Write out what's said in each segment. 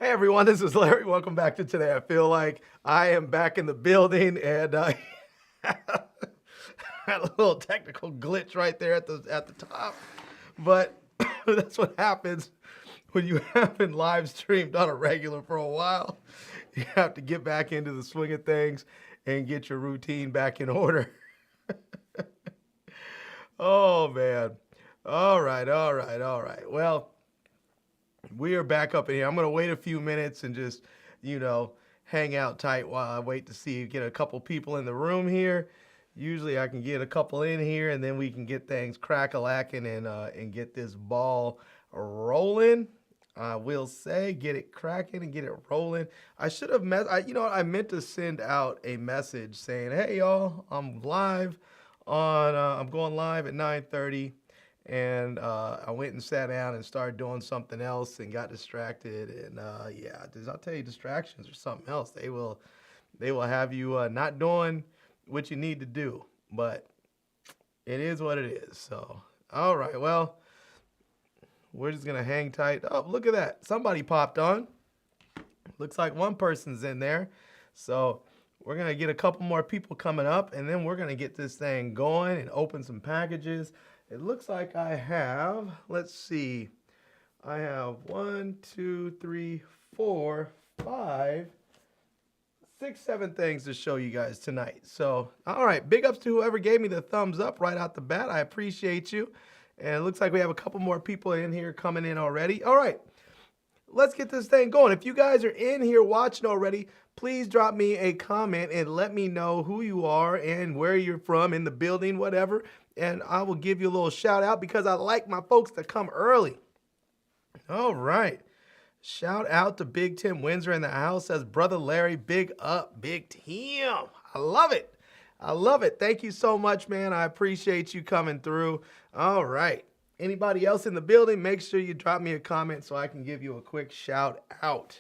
Hey everyone, this is Larry. Welcome back to Today I Feel Like. I am back in the building and had a little technical glitch right there at the top. But that's what happens when you haven't live streamed on a regular for a while. You have to get back into the swing of things and get your routine back in order. Oh man. All right. Well, we are back up in here. I'm going to wait a few minutes and just, hang out tight while I wait to see, get a couple people in the room here. Usually I can get a couple in here and then we can get things crack-a-lacking and get this ball rolling. I will say, get it cracking and get it rolling. I should have I meant to send out a message saying, hey y'all, I'm live I'm going live at 9:30. And I went and sat down and started doing something else and got distracted. And yeah, I'll tell you, distractions are something else. They will have you not doing what you need to do. But it is what it is. So, all right, well, we're just gonna hang tight. Oh, look at that! Somebody popped on. Looks like one person's in there. So we're gonna get a couple more people coming up, and then we're gonna get this thing going and open some packages. It looks like I have, let's see, I have 1, 2, 3, 4, 5, 6, 7 things to show you guys tonight. So, all right, big ups to whoever gave me the thumbs up right out the bat. I appreciate you. And it looks like we have a couple more people in here coming in already. All right, let's get this thing going. If you guys are in here watching already, please drop me a comment and let me know who you are and where you're from in the building, whatever. And I will give you a little shout out because I like my folks to come early. All right. Shout out to Big Tim Windsor in the house. Says, Brother Larry, big up, Big Tim. I love it. I love it. Thank you so much, man. I appreciate you coming through. All right. Anybody else in the building, make sure you drop me a comment so I can give you a quick shout out.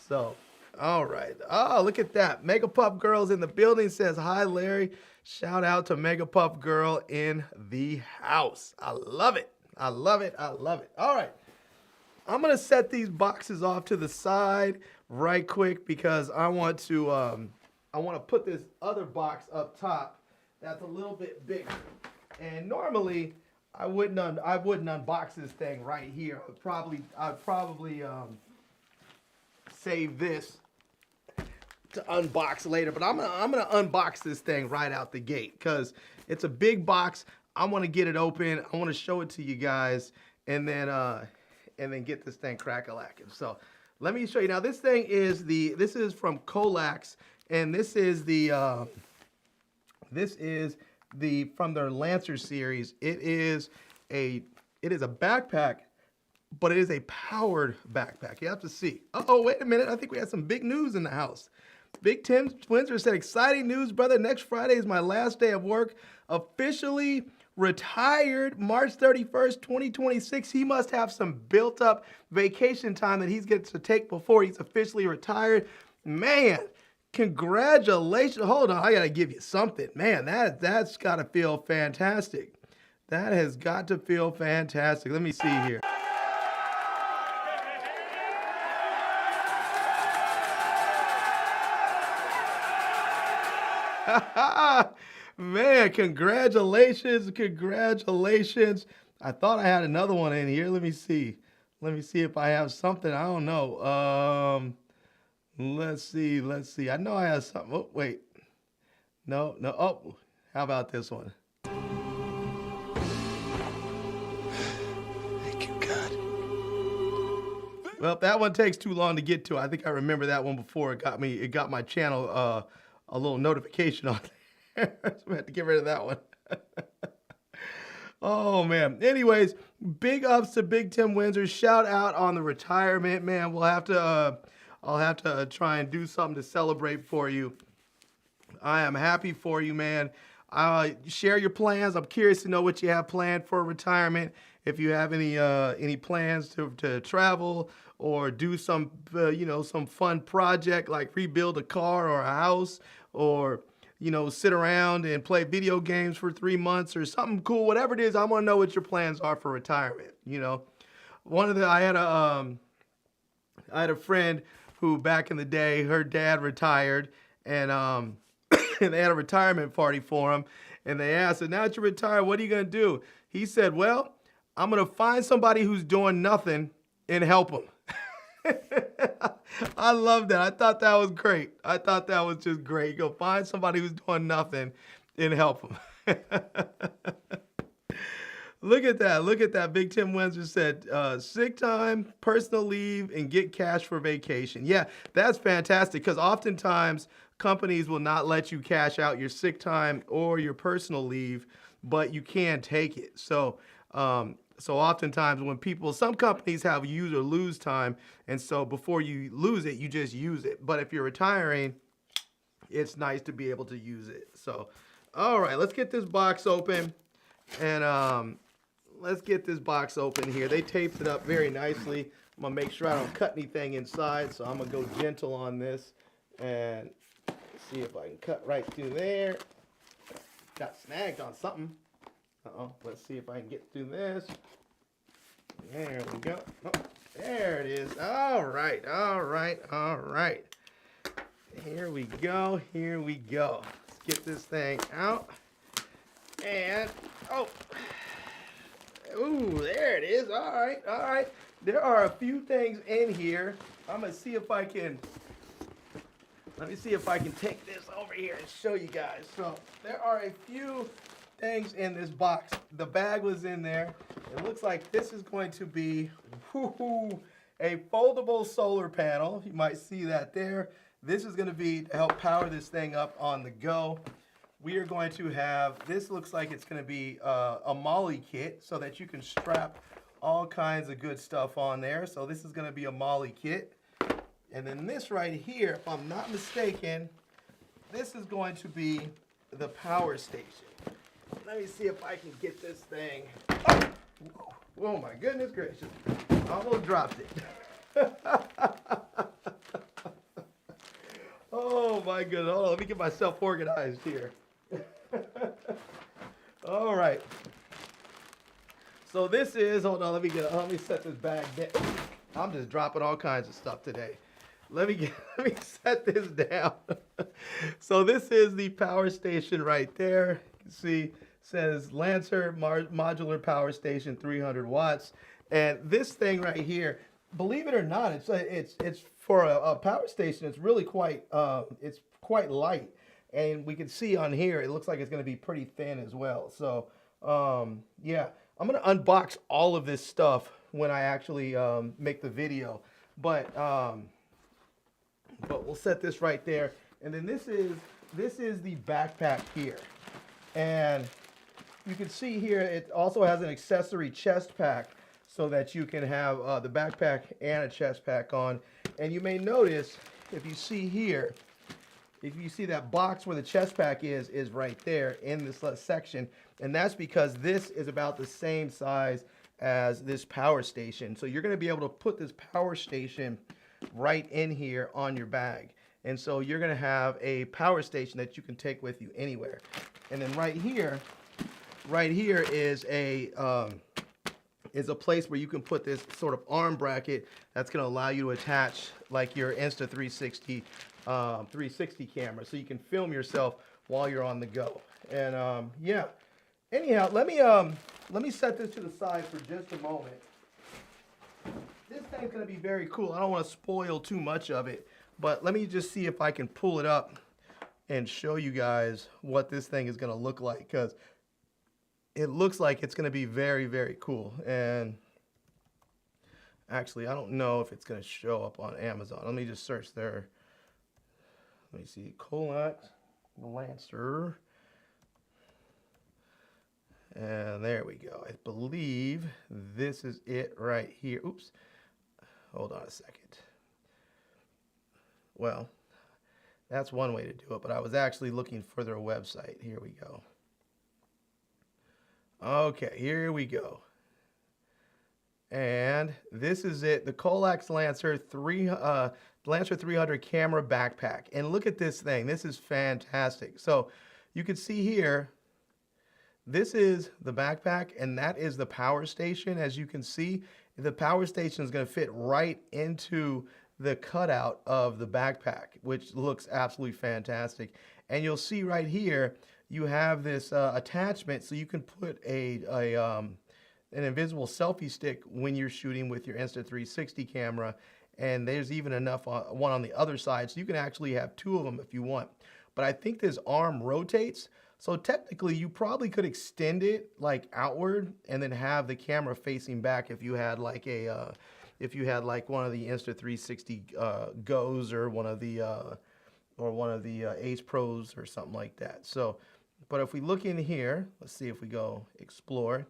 So, all right. Oh, look at that. Mega Pup Girl's in the building. Says, hi, Larry. Shout out to Mega Pup Girl in the house. I love it. I love it. I love it. All right. I'm going to set these boxes off to the side right quick because I want to put this other box up top that's a little bit bigger. And normally I wouldn't unbox this thing right here. I'd probably save this to unbox later, but I'm gonna unbox this thing right out the gate because it's a big box. I want to get it open. I want to show it to you guys, and then get this thing crack-a-lacking. So let me show you now. This thing is from Colax, and this is from their Lancer series. It is a backpack, but it is a powered backpack. You have to see. Oh, wait a minute. I think we have some big news in the house. Big Tim Windsor said, exciting news, brother. Next Friday is my last day of work. Officially retired March 31st, 2026. He must have some built up vacation time that he's going to take before he's officially retired. Man, congratulations. Hold on. I got to give you something. Man, that's got to feel fantastic. That has got to feel fantastic. Let me see here. Man, congratulations. I thought I had another one in here. Let me see if I have something. I don't know. Let's see. I know I have something. Oh, wait. No. Oh, how about this one? Thank you, God. Well, that one takes too long to get to. I think I remember that one before. It got my channel a little notification on there. So we had to get rid of that one. Oh man. Anyways, big ups to Big Tim Windsor. Shout out on the retirement, man. We'll have to I'll have to try and do something to celebrate for you. I am happy for you, man. Share your plans. I'm curious to know what you have planned for retirement. If you have any plans to travel or do some some fun project like rebuild a car or a house, or sit around and play video games for 3 months or something cool, whatever it is, I want to know what your plans are for retirement. I I had a friend who back in the day, her dad retired, and and they had a retirement party for him, and they asked him, now that you're retired, what are you gonna do? He said, well, I'm gonna find somebody who's doing nothing and help them. I love that. I thought that was great. I thought that was just great. Go find somebody who's doing nothing and help them. Look at that. Look at that. Big Tim Windsor said, sick time, personal leave, and get cash for vacation. Yeah, that's fantastic because oftentimes companies will not let you cash out your sick time or your personal leave, but you can take it. So oftentimes when some companies have use or lose time, and so before you lose it, you just use it. But if you're retiring, it's nice to be able to use it. So, all right, let's get this box open, and let's get this box open here. They taped it up very nicely. I'm gonna make sure I don't cut anything inside, so I'm gonna go gentle on this and see if I can cut right through there. Got snagged on something. Let's see if I can get through this. There we go. Oh, there it is. All right, all right, all right. Here we go, here we go. Let's get this thing out. And, ooh, there it is. All right, all right. There are a few things in here. I'm gonna see if I can, let me see if I can take this over here and show you guys. So there are a few things in this box. The bag was in there. It looks like this is going to be a foldable solar panel. You might see that there. This is going to be to help power this thing up on the go. We are going to have, this looks like it's going to be a molly kit so that you can strap all kinds of good stuff on there. So this is going to be a molly kit. And then this right here, if I'm not mistaken, this is going to be the power station. Let me see if I can get this thing. Oh my goodness gracious. Almost dropped it. Oh my goodness. Hold on, let me get myself organized here. All right. So this is, hold on, let me set this bag down. I'm just dropping all kinds of stuff today. Let me set this down. So this is the power station right there. You can see says Lancer modular power station, 300 watts. And this thing right here, believe it or not, it's for a power station. It's really quite light, and we can see on here it looks like it's going to be pretty thin as well. So yeah, I'm going to unbox all of this stuff when I actually make the video, but we'll set this right there. And then this is the backpack here, and you can see here it also has an accessory chest pack so that you can have the backpack and a chest pack on. And you may notice, if you see here, if you see that box where the chest pack is right there in this section, and that's because this is about the same size as this power station. So you're going to be able to put this power station right in here on your bag. And so you're going to have a power station that you can take with you anywhere. And then right here is a place where you can put this sort of arm bracket that's going to allow you to attach like your Insta360 360 camera, so you can film yourself while you're on the go. And yeah, anyhow, let me set this to the side for just a moment. This thing's going to be very cool. I don't want to spoil too much of it, but let me just see if I can pull it up and show you guys what this thing is going to look like, because it looks like it's going to be very, very cool. And actually, I don't know if it's going to show up on Amazon. Let me just search there. Let me see, Colax Lancer. And there we go. I believe this is it right here. Oops. Hold on a second. Well, that's one way to do it, but I was actually looking for their website. Here we go. Okay, here we go. And this is it, the Colax Lancer 300 camera backpack. And look at this thing. This is fantastic. So you can see here, this is the backpack, and that is the power station, as you can see. the power station is going to fit right into the cutout of the backpack, which looks absolutely fantastic. And you'll see right here, you have this attachment, so you can put an invisible selfie stick when you're shooting with your Insta360 camera. And there's even enough one on the other side, so you can actually have two of them if you want. But I think this arm rotates, so technically you probably could extend it like outward and then have the camera facing back if you had like one of the Insta360 Goes or one of the Ace Pros or something like that. So, but if we look in here, let's see if we go explore.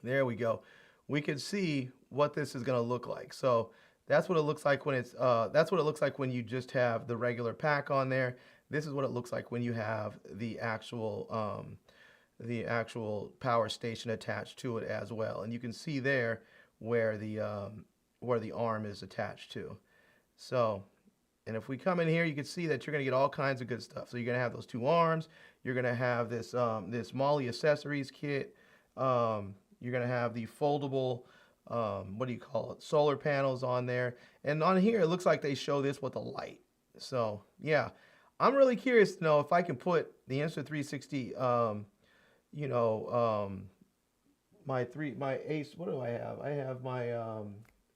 There we go. We can see what this is going to look like. So that's what it looks like when that's what it looks like when you just have the regular pack on there. This is what it looks like when you have the actual power station attached to it as well. And you can see there where the arm is attached to. So, and if we come in here, you can see that you're going to get all kinds of good stuff. So you're going to have those two arms. You're going to have this this Molly accessories kit. You're going to have the foldable, what do you call it, solar panels on there. And on here, it looks like they show this with a light. So, yeah, I'm really curious to know if I can put the Insta360, my Ace, what do I have? I have my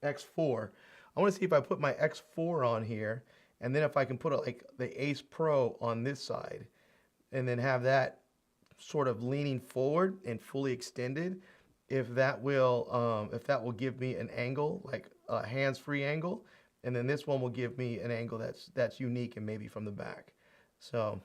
X4. I want to see if I put my X4 on here, and then if I can put like the Ace Pro on this side, and then have that sort of leaning forward and fully extended, if that will give me an angle, like a hands-free angle, and then this one will give me an angle that's unique and maybe from the back. So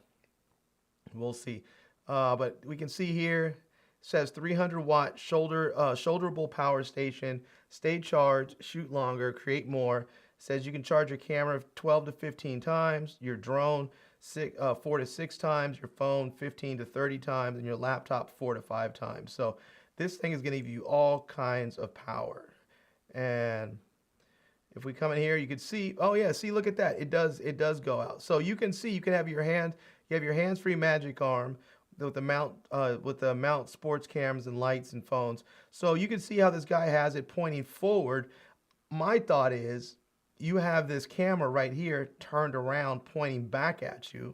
we'll see. But we can see here, it says 300 watt shoulderable power station, stay charged, shoot longer, create more. It says you can charge your camera 12 to 15 times, your drone 4 to 6 times, your phone 15 to 30 times, and your laptop 4 to 5 times. So this thing is going to give you all kinds of power. And if we come in here, you can see, oh yeah, see, look at that. It does go out. So you can see, you can have your hands-free magic arm with the mount sports cameras and lights and phones. So you can see how this guy has it pointing forward. My thought is you have this camera right here turned around pointing back at you,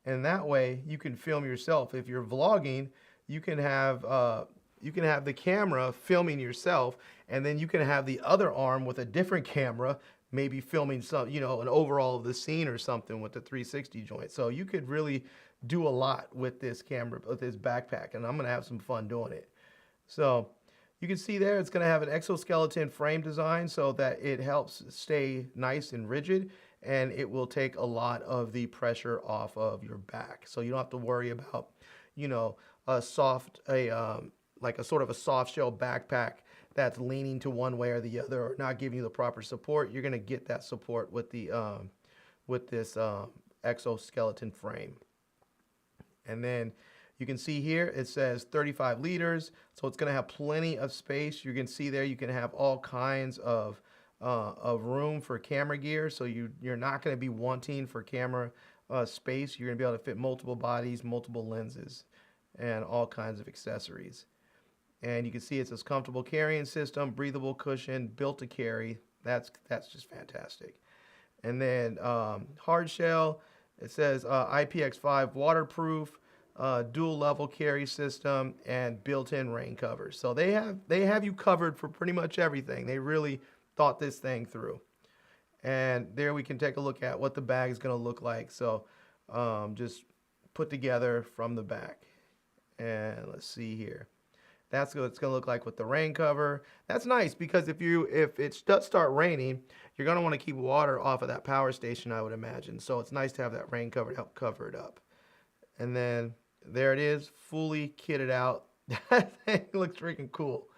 and that way you can film yourself. If you're vlogging, you can have the camera filming yourself, and then you can have the other arm with a different camera maybe filming some, an overall of the scene or something with the 360 joint. So you could really do a lot with this camera, with this backpack, and I'm gonna have some fun doing it. So you can see there, it's gonna have an exoskeleton frame design so that it helps stay nice and rigid, and it will take a lot of the pressure off of your back. So you don't have to worry about, like a sort of a soft shell backpack that's leaning to one way or the other or not giving you the proper support. You're gonna get that support with this exoskeleton frame. And then you can see here it says 35 liters, so it's going to have plenty of space. You can see there you can have all kinds of room for camera gear, so you're not going to be wanting for camera space. You're going to be able to fit multiple bodies, multiple lenses, and all kinds of accessories. And you can see it's this comfortable carrying system, breathable cushion, built to carry. That's just fantastic. And then hard shell. It says IPX5 waterproof, dual level carry system, and built-in rain covers. So they have you covered for pretty much everything. They really thought this thing through. And there we can take a look at what the bag is going to look like. So just put together from the back. And let's see here. That's what it's going to look like with the rain cover. That's nice because if it does start raining, you're going to want to keep water off of that power station, I would imagine. So it's nice to have that rain cover to help cover it up. And then there it is, fully kitted out. That thing looks freaking cool.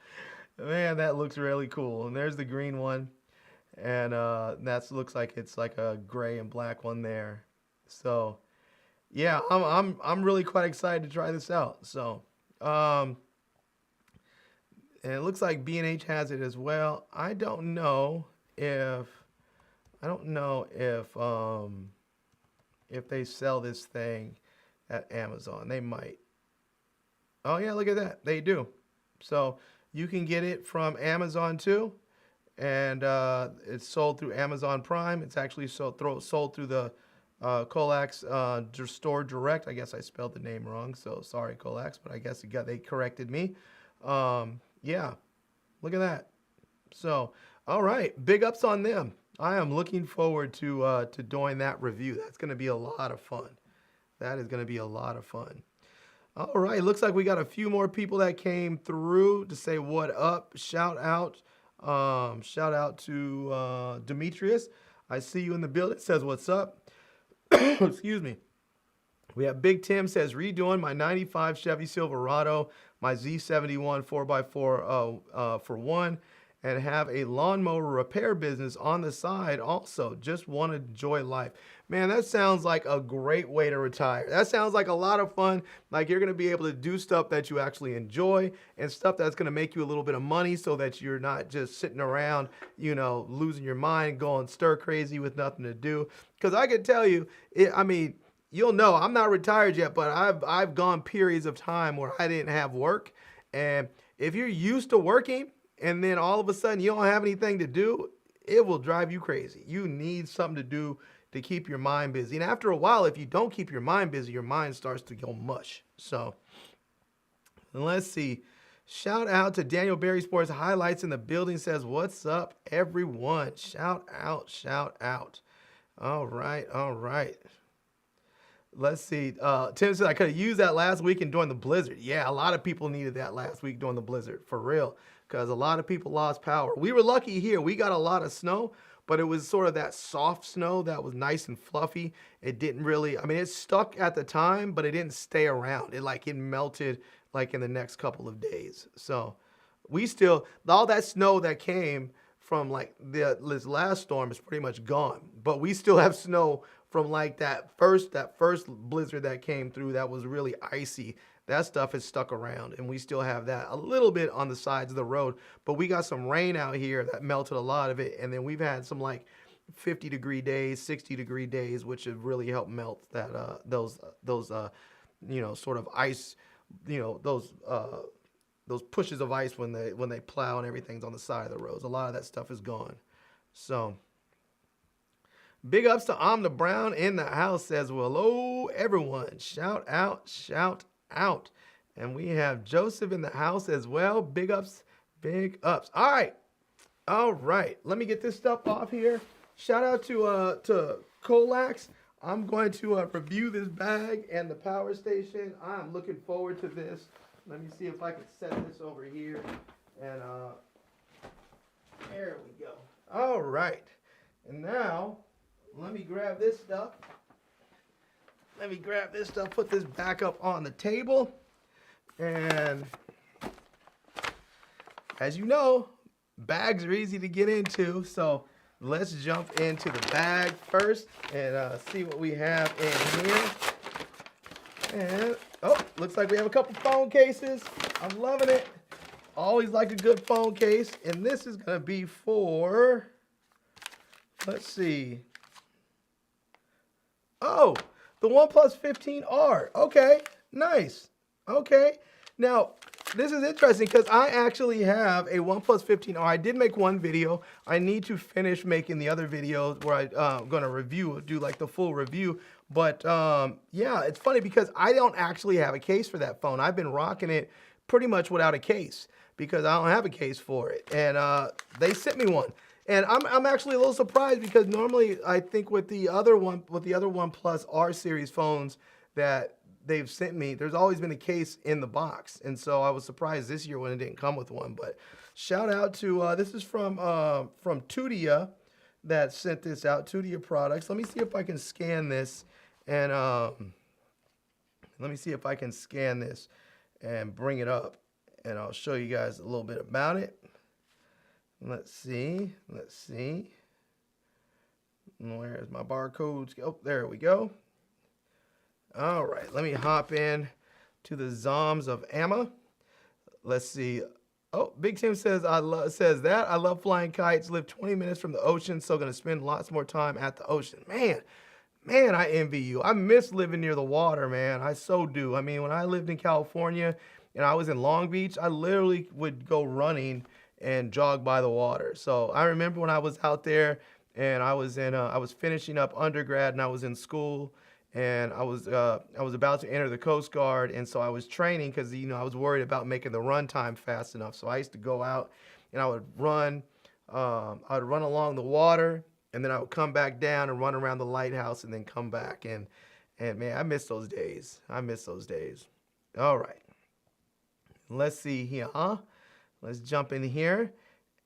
Man, that looks really cool. And there's the green one. And that looks like it's like a gray and black one there. So yeah, I'm really quite excited to try this out. So and it looks like B&H has it as well. I don't know if they sell this thing at Amazon. They might. Oh yeah, look at that. They do. So You can get it from Amazon too, and it's sold through Amazon Prime. It's actually sold through the Colax store direct. I guess I spelled the name wrong, so sorry, Colax, but I guess they corrected me. Yeah, look at that. So, all right, big ups on them. I am looking forward to doing that review. That's going to be a lot of fun. That is going to be a lot of fun. All right, looks like we got a few more people that came through to say what up. Shout out to Demetrius. I see you in the building. Says what's up. Excuse me. We have Big Tim says redoing my 95 Chevy Silverado, my Z71 4x4 for one, and have a lawnmower repair business on the side also. Just want to enjoy life. Man, that sounds like a great way to retire. That sounds like a lot of fun. Like you're going to be able to do stuff that you actually enjoy and stuff that's going to make you a little bit of money so that you're not just sitting around, you know, losing your mind, going stir crazy with nothing to do. Because I can tell you, I mean, you'll know I'm not retired yet, but I've gone periods of time where I didn't have work. And if you're used to working, and then all of a sudden you don't have anything to do, it will drive you crazy. You need something to do to keep your mind busy. And after a while, if you don't keep your mind busy, your mind starts to go mush. So let's see. Shout out to Daniel Berry Sports Highlights in the building. Says, what's up, everyone? Shout out, shout out. All right, all right. Let's see. Tim said I could have used that last weekend during the blizzard. Yeah, a lot of people needed that last week during the blizzard, for real, because a lot of people lost power. We were lucky here. We got a lot of snow, but it was sort of that soft snow that was nice and fluffy. It didn't really, I mean, it stuck at the time, but it didn't stay around. It melted like in the next couple of days. So we still, all that snow that came from like this last storm is pretty much gone, but we still have snow from like that first blizzard that came through that was really icy. That stuff is stuck around, and we still have that a little bit on the sides of the road. But we got some rain out here that melted a lot of it, and then we've had some like 50-degree days, 60-degree days, which have really helped melt that those sort of ice, those pushes of ice when they plow and everything's on the side of the roads. A lot of that stuff is gone. So big ups to Amna Brown in the house. Says, well, hello, everyone. Shout out, shout out. And we have Joseph in the house as well. Big ups, big ups. All right. All right. Let me get this stuff off here. Shout out to Colax. I'm going to review this bag and the power station. I'm looking forward to this. Let me see if I can set this over here. And there we go. All right. And now let me grab this stuff. Put this back up on the table. And as you know, bags are easy to get into. So let's jump into the bag first and see what we have in here. And, oh, looks like we have a couple phone cases. I'm loving it. Always like a good phone case. And this is going to be for, let's see. Oh, the OnePlus 15R. Okay, nice. Okay. Now, this is interesting because I actually have a OnePlus 15R. I did make one video. I need to finish making the other videos where I'm going to do like the full review. But yeah, it's funny because I don't actually have a case for that phone. I've been rocking it pretty much without a case because I don't have a case for it. And they sent me one. And I'm actually a little surprised because normally I think with the other OnePlus R series phones that they've sent me, there's always been a case in the box. And so I was surprised this year when it didn't come with one. But shout out to, this is from Tudia that sent this out, Tudia Products. Let me see if I can scan this and let me see if I can scan this and bring it up. And I'll show you guys a little bit about it. Let's see. Where's my barcodes? Oh, there we go. All right, let me hop in to the Zoms of Amma. Let's see. Oh, Big Tim says I love flying kites. Live 20 minutes from the ocean, so gonna spend lots more time at the ocean. Man, Man, I envy you. I miss living near the water, man. I so do. I mean, when I lived in California and I was in Long Beach, I literally would go running and jog by the water. So I remember when I was out there and I was finishing up undergrad and I was in school and I was about to enter the Coast Guard, and so I was training because I was worried about making the run time fast enough. So I used to go out and I would run along the water, and then I would come back down and run around the lighthouse, and then come back. And man, I miss those days. I miss those days. All right, let's see here, huh? Let's jump in here,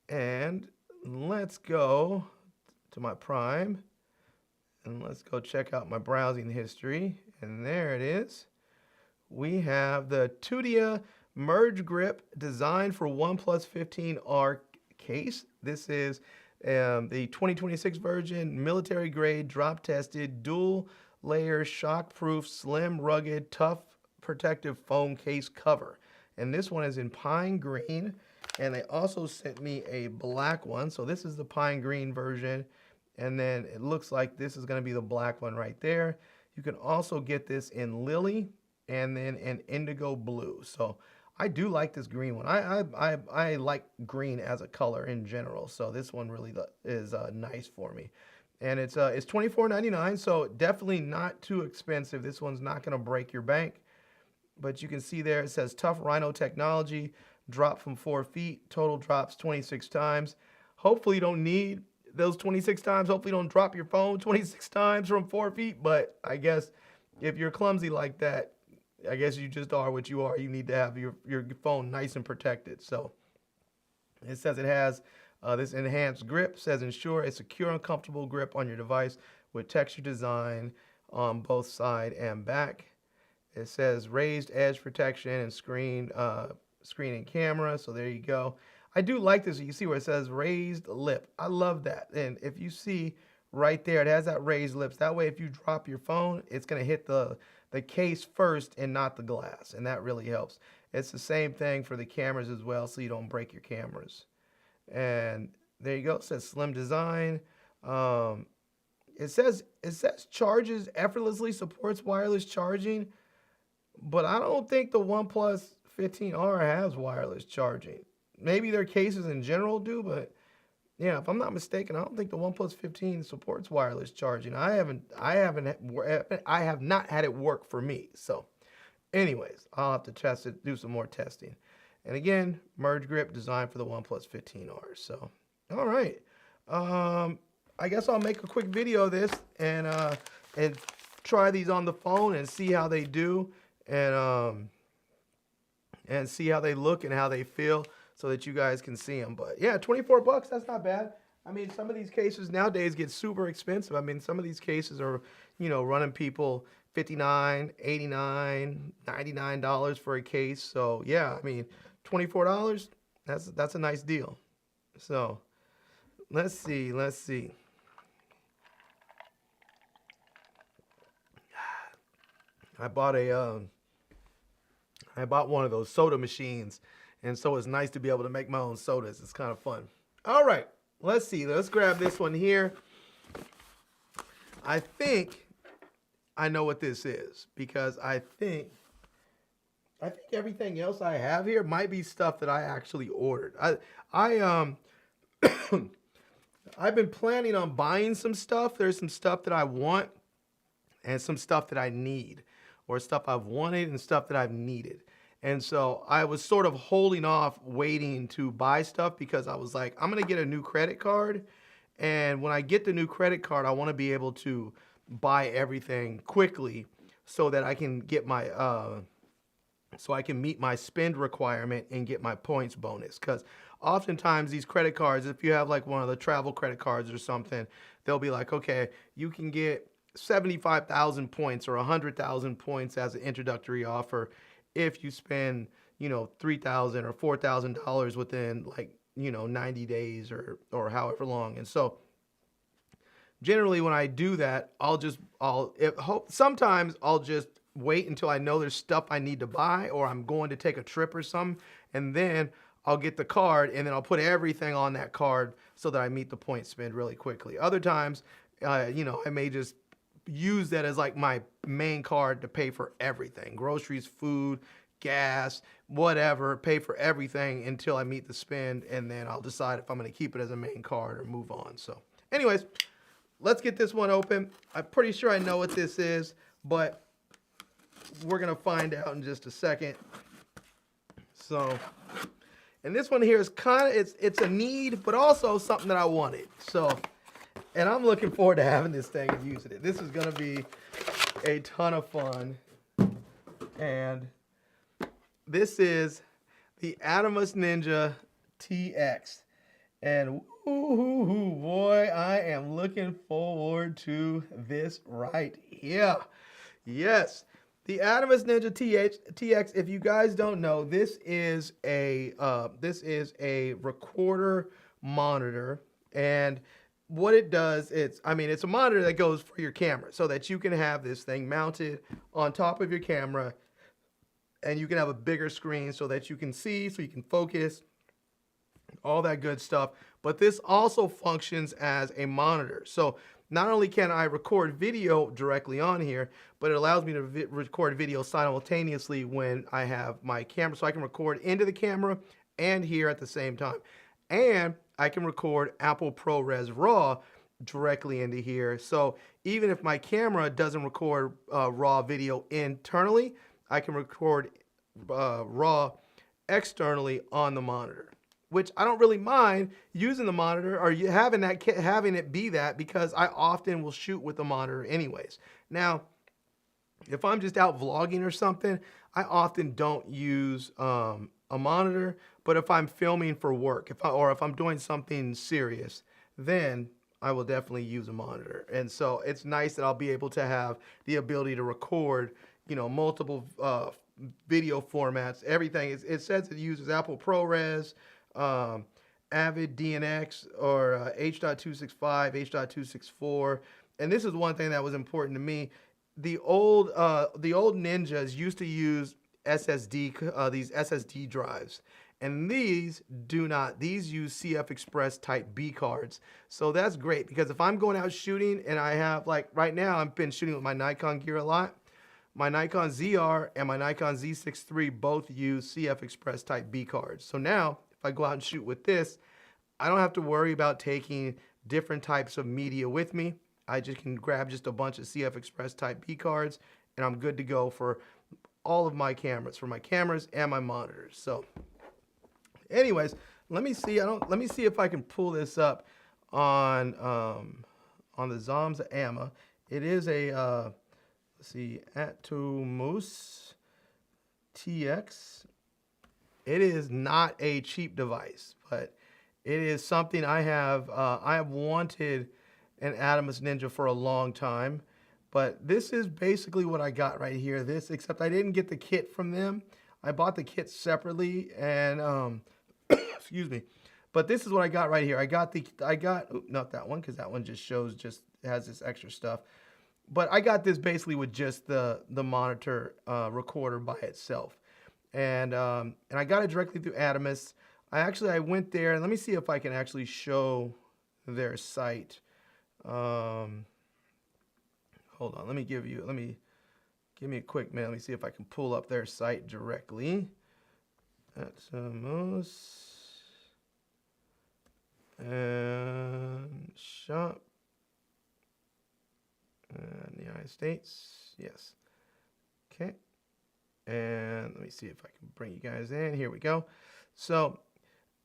and let's go to my Prime, and let's go check out my browsing history. And there it is. We have the Tudia Merge Grip designed for OnePlus 15R case. This is the 2026 version, military grade, drop tested, dual layer, shock proof, slim, rugged, tough, protective foam case cover. And this one is in pine green. And they also sent me a black one. So this is the pine green version. And then it looks like this is going to be the black one right there. You can also get this in lily and then in indigo blue. So I do like this green one. I like green as a color in general. So this one really is nice for me. And it's $24.99, so definitely not too expensive. This one's not going to break your bank. But you can see there it says tough rhino technology, drop from 4 feet, total drops 26 times. Hopefully you don't need those 26 times. Hopefully you don't drop your phone 26 times from 4 feet. But I guess if you're clumsy like that, I guess you just are what you are. You need to have your phone nice and protected. So it says it has this enhanced grip. Says ensure a secure and comfortable grip on your device with texture design on both side and back. It says raised edge protection and screen and camera. So there you go. I do like this. You see where it says raised lip. I love that. And if you see right there, it has that raised lips. That way, if you drop your phone, it's going to hit the case first and not the glass. And that really helps. It's the same thing for the cameras as well, so you don't break your cameras. And there you go. It says slim design. It says charges effortlessly, supports wireless charging. But I don't think the OnePlus 15R has wireless charging. Maybe their cases in general do, but yeah, if I'm not mistaken, I don't think the OnePlus 15 supports wireless charging. I have not had it work for me. So, anyways, I'll have to test it, do some more testing. And again, merge grip designed for the OnePlus 15R. So, all right. I guess I'll make a quick video of this and try these on the phone and see how they do, and see how they look and how they feel, so that you guys can see them. But yeah, 24 bucks, that's not bad. I mean, some of these cases nowadays get super expensive. I mean, some of these cases are, running people $59, $89, $99 for a case. So yeah, I mean, $24, that's a nice deal. So let's see. I bought one of those soda machines, and so it's nice to be able to make my own sodas. It's kind of fun. All right, let's see. Let's grab this one here. I think I know what this is, because I think everything else I have here might be stuff that I actually ordered. I've been planning on buying some stuff. There's some stuff that I want and some stuff that I need, or stuff I've wanted and stuff that I've needed. And so I was sort of holding off waiting to buy stuff, because I was like, I'm going to get a new credit card. And when I get the new credit card, I want to be able to buy everything quickly so that I can get my, so I can meet my spend requirement and get my points bonus. Because oftentimes these credit cards, if you have like one of the travel credit cards or something, they'll be like, okay, you can get 75,000 points or 100,000 points as an introductory offer if you spend, $3,000 or $4,000 within 90 days or however long. And so generally when I do that, sometimes I'll just wait until I know there's stuff I need to buy, or I'm going to take a trip or something, and then I'll get the card, and then I'll put everything on that card so that I meet the point spend really quickly. Other times, I may just use that as like my main card to pay for everything, groceries, food, gas, whatever, pay for everything until I meet the spend, and then I'll decide if I'm going to keep it as a main card or move on. So anyways, let's get this one open. I'm pretty sure I know what this is, but we're going to find out in just a second. So, and this one here is kind of, it's a need, but also something that I wanted. So, and I'm looking forward to having this thing and using it. This is going to be a ton of fun. And this is the Adorama Ninja TX. And woo-hoo-hoo, boy, I am looking forward to this right here. Yes, the Adorama Ninja TX. If you guys don't know, this is a recorder monitor, and what it does, it's a monitor that goes for your camera, so that you can have this thing mounted on top of your camera, and you can have a bigger screen so that you can see, so you can focus, all that good stuff. But this also functions as a monitor. So not only can I record video directly on here, but it allows me to record video simultaneously when I have my camera. So I can record into the camera and here at the same time. And I can record Apple ProRes RAW directly into here. So even if my camera doesn't record RAW video internally, I can record RAW externally on the monitor, which I don't really mind using the monitor or having it be that, because I often will shoot with the monitor anyways. Now, if I'm just out vlogging or something, I often don't use a monitor. But if I'm filming for work, if I'm doing something serious, then I will definitely use a monitor. And so it's nice that I'll be able to have the ability to record, multiple video formats, everything. It says it uses Apple ProRes, Avid DNX, or H.265, H.264. And this is one thing that was important to me. The old Ninjas used to use SSD, these SSD drives. And these do not. These use CF Express Type B cards. So that's great, because if I'm going out shooting and I have, like right now, I've been shooting with my Nikon gear a lot. My Nikon ZR and my Nikon Z6 III both use CF Express Type B cards. So now, if I go out and shoot with this, I don't have to worry about taking different types of media with me. I just can grab just a bunch of CF Express Type B cards, and I'm good to go for all of my cameras, for my cameras and my monitors. So anyways, let me see if I can pull this up on the Zamza. It is a let's see, Atomos TX. It is not a cheap device, but it is something I have wanted an Adorama Ninja for a long time. But this is basically what I got right here. Except I didn't get the kit from them. I bought the kit separately, and excuse me. But this is what I got right here. I got not that one, because that one just has this extra stuff. But I got this basically with just the monitor recorder by itself. And I got it directly through Adorama. I went there. Let me see if I can actually show their site. Hold on. Give me a quick minute. Let me see if I can pull up their site directly. Atomos and shop in the United States. Yes. Okay. And let me see if I can bring you guys in. Here we go. So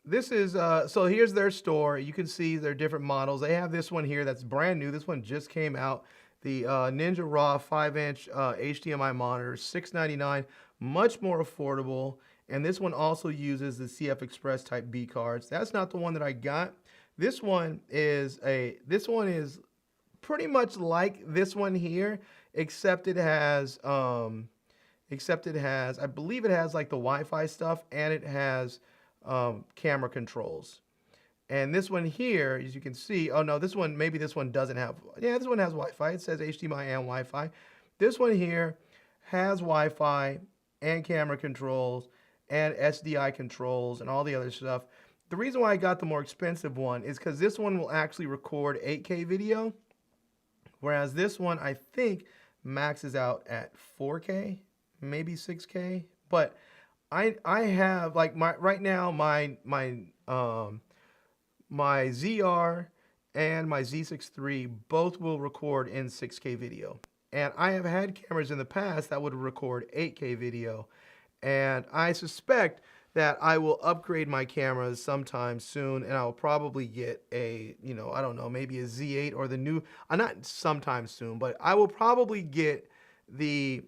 this is so here's their store. You can see their different models. They have this one here that's brand new. This one just came out. The Ninja Raw 5-inch HDMI monitor, $699, much more affordable. And this one also uses the CF Express Type B cards. That's not the one that I got. This one is pretty much like this one here, except it has I believe it has like the Wi-Fi stuff, and it has camera controls. And this one here, as you can see, oh no, maybe this one doesn't have, yeah, this one has Wi-Fi. It says HDMI and Wi-Fi. This one here has Wi-Fi and camera controls and SDI controls and all the other stuff. The reason why I got the more expensive one is because this one will actually record 8K video, Whereas this one, I think, maxes out at 4K, maybe 6K. But I have like my right now my ZR and my Z6 III both will record in 6K video. And I have had cameras in the past that would record 8K video. And I suspect that I will upgrade my cameras sometime soon, and I'll probably get a, I don't know, maybe a Z8 or the new, not sometime soon, but I will probably get the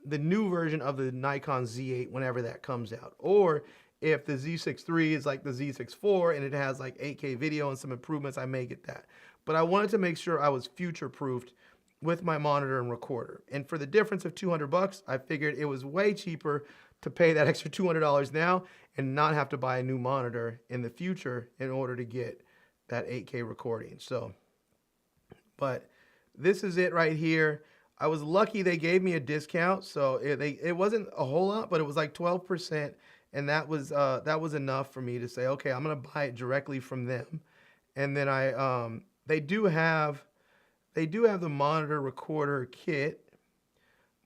new version of the Nikon Z8 whenever that comes out. Or if the Z6 III is like the Z6 IV and it has like 8K video and some improvements, I may get that. But I wanted to make sure I was future-proofed with my monitor and recorder. And for the difference of $200, I figured it was way cheaper to pay that extra $200 now and not have to buy a new monitor in the future in order to get that 8K recording. So, but this is it right here. I was lucky they gave me a discount, so it wasn't a whole lot, but it was like 12%, and that was enough for me to say, okay, I'm gonna buy it directly from them. And then they do have the monitor recorder kit,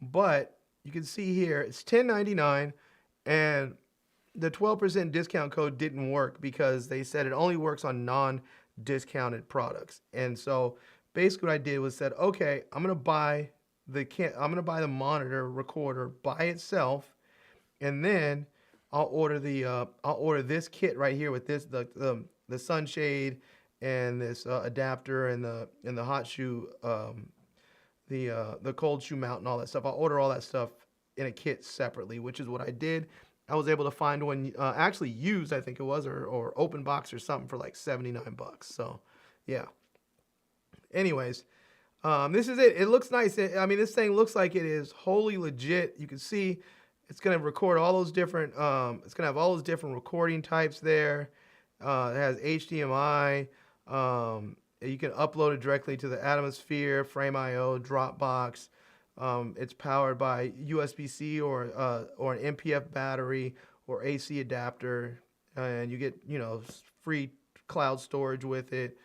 but you can see here it's $10.99, and the 12% discount code didn't work because they said it only works on non-discounted products. And so basically what I did was said, okay, I'm gonna buy the monitor recorder by itself, and then I'll order this kit right here with this the sunshade and this adapter and the hot shoe the cold shoe mount and all that stuff. I'll order all that stuff in a kit separately, which is what I did. I was able to find one actually used, I think it was, or open box or something for like $79. So yeah. Anyways, this is it. It looks nice. I mean, this thing looks like it is wholly legit. You can see it's going to record all those different, it's going to have all those different recording types there. It has HDMI. You can upload it directly to the Atmosphere, Frame.io, Dropbox. It's powered by USB-C or an MPF battery or AC adapter, and you get free cloud storage with it.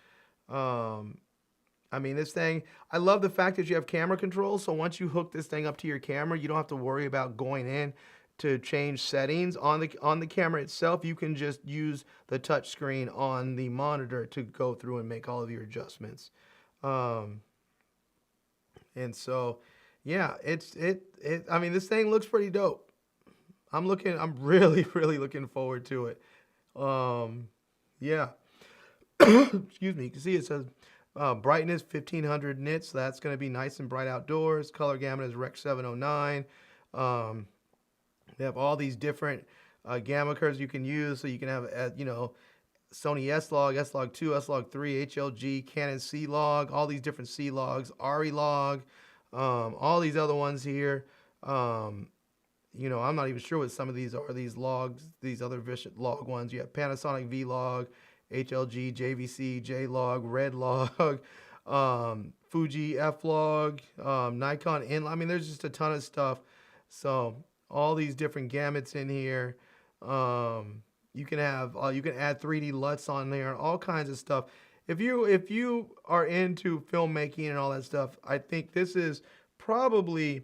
I mean, this thing, I love the fact that you have camera controls. So once you hook this thing up to your camera, you don't have to worry about going in to change settings on the camera itself. You can just use the touch screen on the monitor to go through and make all of your adjustments. And so, yeah, I mean, this thing looks pretty dope. I'm really, really looking forward to it. Yeah. Excuse me. You can see it says brightness 1500 nits. So that's going to be nice and bright outdoors. Color gamut is Rec 709. They have all these different gamma curves you can use. So you can have, Sony S-Log, S-Log2, S-Log3, HLG, Canon C-Log, all these different C-Logs, ARRI-Log, all these other ones here. I'm not even sure what some of these are, these logs, these other log ones. You have Panasonic V-Log, HLG, JVC, J-Log, Red Log, Fuji F-Log, Nikon N. I mean, there's just a ton of stuff. So all these different gamuts in here. You can add 3D LUTs on there, all kinds of stuff. If you are into filmmaking and all that stuff, I think this is probably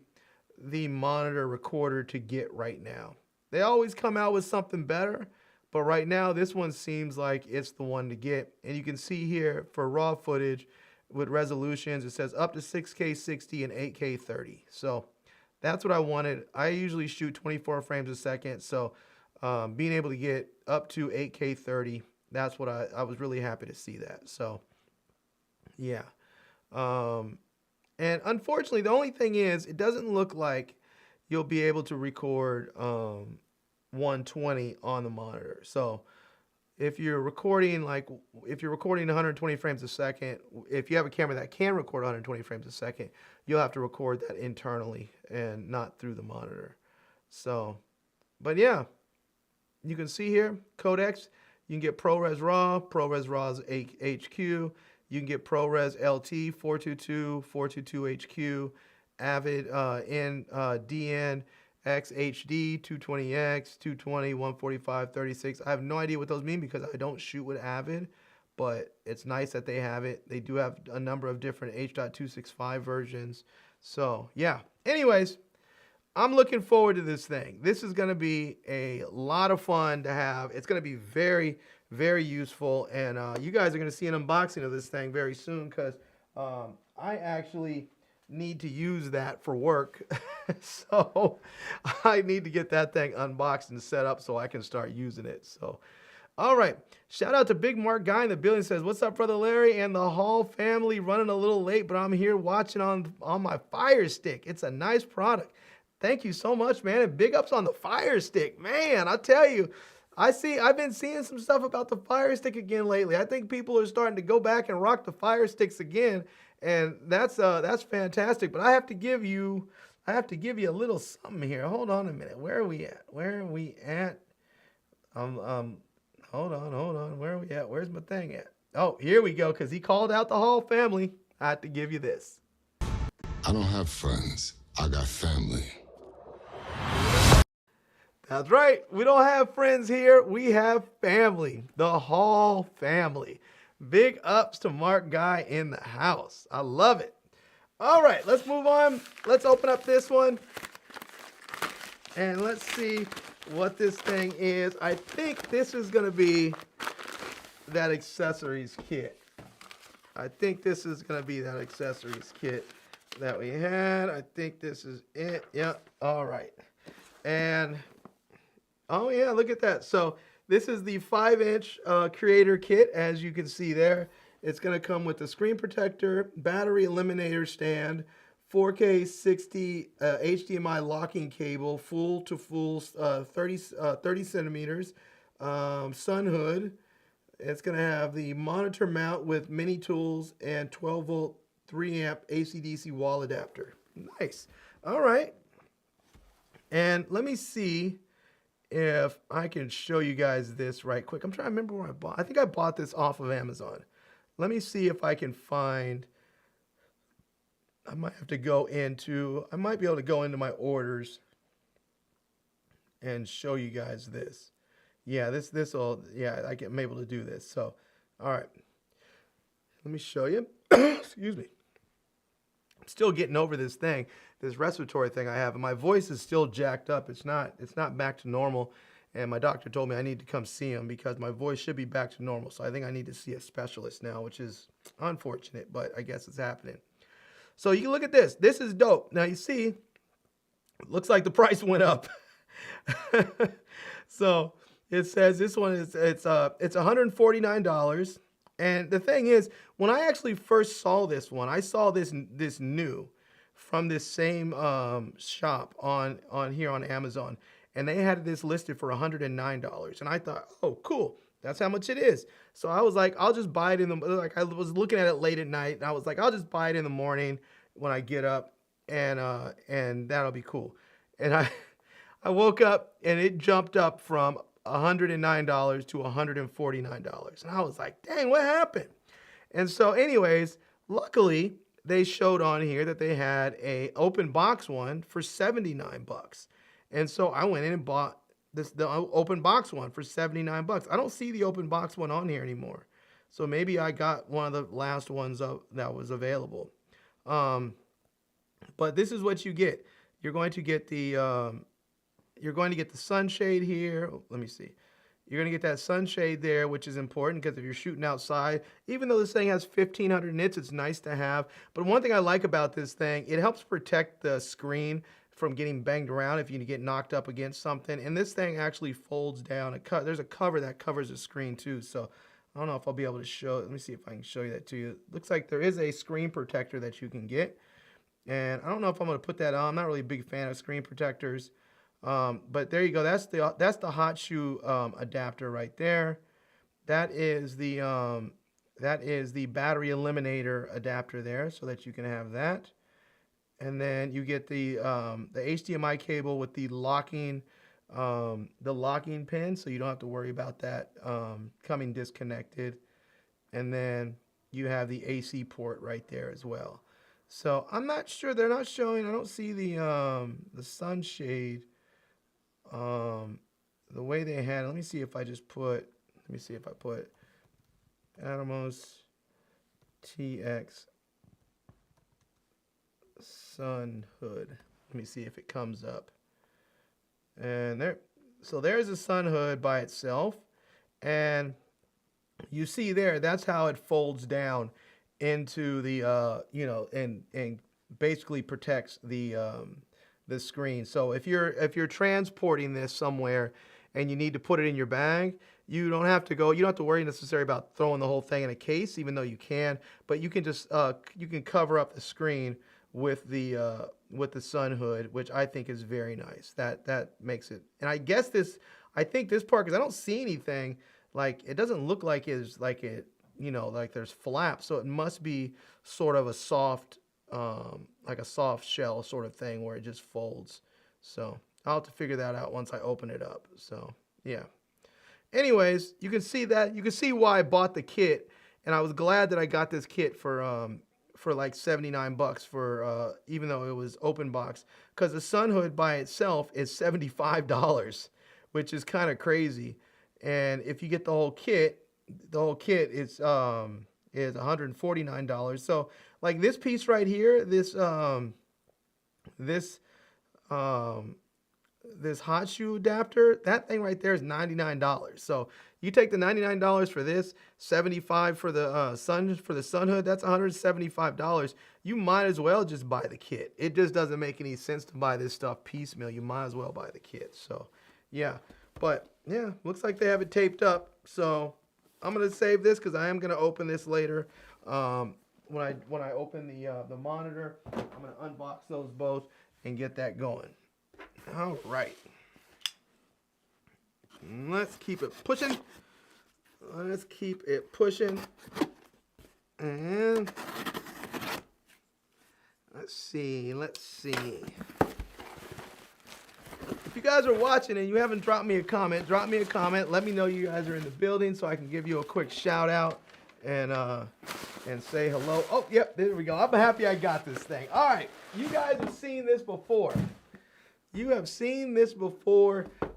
the monitor recorder to get right now. They always come out with something better, but right now this one seems like it's the one to get. And you can see here for raw footage with resolutions, it says up to 6K 60 and 8K 30. So that's what I wanted. I usually shoot 24 frames a second, so being able to get up to 8K 30, that's what I was really happy to see that. So yeah. And unfortunately, the only thing is, it doesn't look like you'll be able to record 120 on the monitor. So if you're recording 120 frames a second, if you have a camera that can record 120 frames a second, you'll have to record that internally and not through the monitor. So, but yeah, you can see here, codecs, you can get ProRes RAW, ProRes RAW's HQ, you can get ProRes LT 422, 422 HQ, Avid DN XHD 220X, 220, 145, 36. I have no idea what those mean because I don't shoot with Avid, but it's nice that they have it. They do have a number of different H.265 versions. So yeah. Anyways, I'm looking forward to this thing. This is going to be a lot of fun to have. It's going to be very, very useful. And you guys are going to see an unboxing of this thing very soon because I actually need to use that for work. So I need to get that thing unboxed and set up so I can start using it. So, all right. Shout out to Big Mark Guy in the building. Says, what's up, Brother Larry and the Hall family? Running a little late, but I'm here watching on my Fire Stick. It's a nice product. Thank you so much, man. And big ups on the Fire Stick. Man, I tell you, I've been seeing some stuff about the Fire Stick again lately. I think people are starting to go back and rock the Fire Sticks again, and that's fantastic. But I have to give you a little something here. Hold on a minute. Where are we at? Hold on. Where are we at? Where's my thing at? Oh, here we go, because he called out the Hall family. I have to give you this. I don't have friends. I got family. That's right. We don't have friends here. We have family. The Hall family. Big ups to Mark Guy in the house. I love it. All right, let's move on. Let's open up this one. And let's see what this thing is. I think this is going to be that accessories kit. I think this is going to be that accessories kit that we had. I think this is it. Yep. All right. And oh yeah, look at that. So this is the 5-inch creator kit, as you can see there. It's going to come with the screen protector, battery eliminator stand, 4K 60 HDMI locking cable, full to full 30 centimeters, sun hood. It's going to have the monitor mount with mini tools and 12 volt 3 amp AC/DC wall adapter. Nice. All right. And let me see if I can show you guys this right quick. I'm trying to remember where I bought. I think I bought this off of Amazon. Let me see if I can find. I might be able to go into my orders and show you guys this. Yeah, I'm able to do this. So, all right. Let me show you. Excuse me. I'm still getting over this respiratory thing I have, and my voice is still jacked up. It's not back to normal, and my doctor told me I need to come see him because my voice should be back to normal. So I think I need to see a specialist now, which is unfortunate, but I guess it's happening. So you can look at this. This is dope. Now you see, it looks like the price went up. So it says this one is it's $149. And the thing is, when I actually first saw this one, I saw this new from this same shop on here on Amazon, and they had this listed for $109. And I thought, oh, cool, that's how much it is. So I was like, I'll just buy it I was looking at it late at night, and I was like, I'll just buy it in the morning when I get up, and that'll be cool. And I woke up and it jumped up from $109 to $149. And I was like, dang, what happened? And so anyways, luckily they showed on here that they had a open box one for $79. And so I went in and bought the open box one for $79. I don't see the open box one on here anymore. So maybe I got one of the last ones that was available. But this is what you get. You're going to get the sunshade here. Let me see. You're going to get that sunshade there, which is important because if you're shooting outside, even though this thing has 1,500 nits, it's nice to have. But one thing I like about this thing, it helps protect the screen from getting banged around if you get knocked up against something. And this thing actually folds down. There's a cover that covers the screen too. So I don't know if I'll be able to show it. Let me see if I can show you that to you. It looks like there is a screen protector that you can get. And I don't know if I'm going to put that on. I'm not really a big fan of screen protectors. But there you go. That's the hot shoe adapter right there. That is the battery eliminator adapter there, so that you can have that. And then you get the HDMI cable with the locking pin, so you don't have to worry about that coming disconnected. And then you have the AC port right there as well. So I'm not sure, they're not showing. I don't see the sunshade. The way they had it. Let me see if I put Atomos TX sun hood. Let me see if it comes up. And there, so there's a sun hood by itself, and you see there, that's how it folds down into the and basically protects the screen. So if you're transporting this somewhere and you need to put it in your bag, you don't have to worry necessarily about throwing the whole thing in a case, even though you can, but you can just you can cover up the screen with the sun hood, which I think is very nice. That makes it. And I think this part, because I don't see anything, like it doesn't look like it's like it, like there's flaps, so it must be sort of a soft, like a soft shell sort of thing where it just folds. So I'll have to figure that out once I open it up. So yeah. Anyways, you can see why I bought the kit, and I was glad that I got this kit for like $79 for even though it was open box, because the sun hood by itself is $75, which is kind of crazy. And if you get the whole kit is $149. So like this piece right here, this hot shoe adapter, that thing right there is $99. So you take the $99 for this, $75 for the sun hood, that's $175. You might as well just buy the kit. It just doesn't make any sense to buy this stuff piecemeal. You might as well buy the kit. So yeah, but yeah, looks like they have it taped up. So I'm gonna save this because I am gonna open this later. When I open the monitor, I'm gonna unbox those both and get that going. All right. Let's keep it pushing. And let's see. If you guys are watching and you haven't dropped me a comment, drop me a comment. Let me know you guys are in the building so I can give you a quick shout out and say hello. Oh, yep, there we go. I'm happy I got this thing. All right, you guys have seen this before.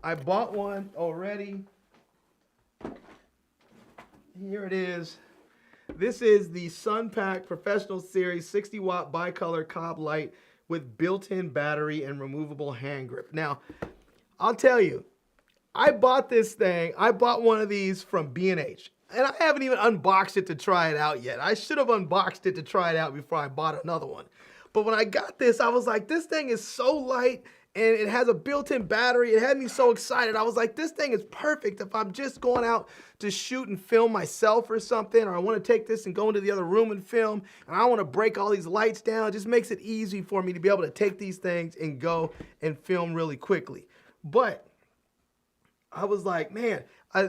I bought one already. Here it is. This is the SunPack Professional Series 60-watt bicolor cob light with built-in battery and removable hand grip. Now, I'll tell you, I bought this thing. I bought one of these from B&H, and I haven't even unboxed it to try it out yet. I should have unboxed it to try it out before I bought another one. But when I got this, I was like, this thing is so light, and it has a built-in battery. It had me so excited. I was like, this thing is perfect if I'm just going out to shoot and film myself or something, or I want to take this and go into the other room and film, and I want to break all these lights down. It just makes it easy for me to be able to take these things and go and film really quickly. But I was like, man,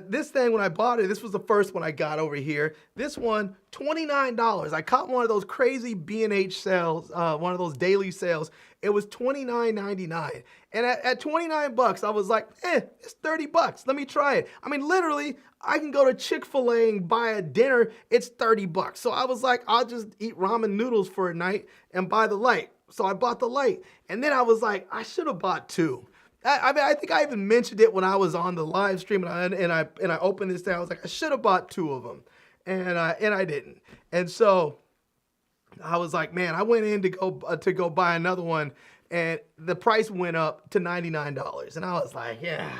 this thing, when I bought it, this was the first one I got over here. This one, $29. I caught one of those crazy B&H sales, one of those daily sales. It was $29.99. And at $29, I was like, it's $30. Let me try it. I mean, literally, I can go to Chick-fil-A and buy a dinner. It's $30. So I was like, I'll just eat ramen noodles for a night and buy the light. So I bought the light. And then I was like, I should have bought two. I mean, I think I even mentioned it when I was on the live stream, and I opened this thing. I was like, I should have bought two of them, and I didn't. And so I was like, man, I went in to go buy another one, and the price went up to $99. And I was like, yeah,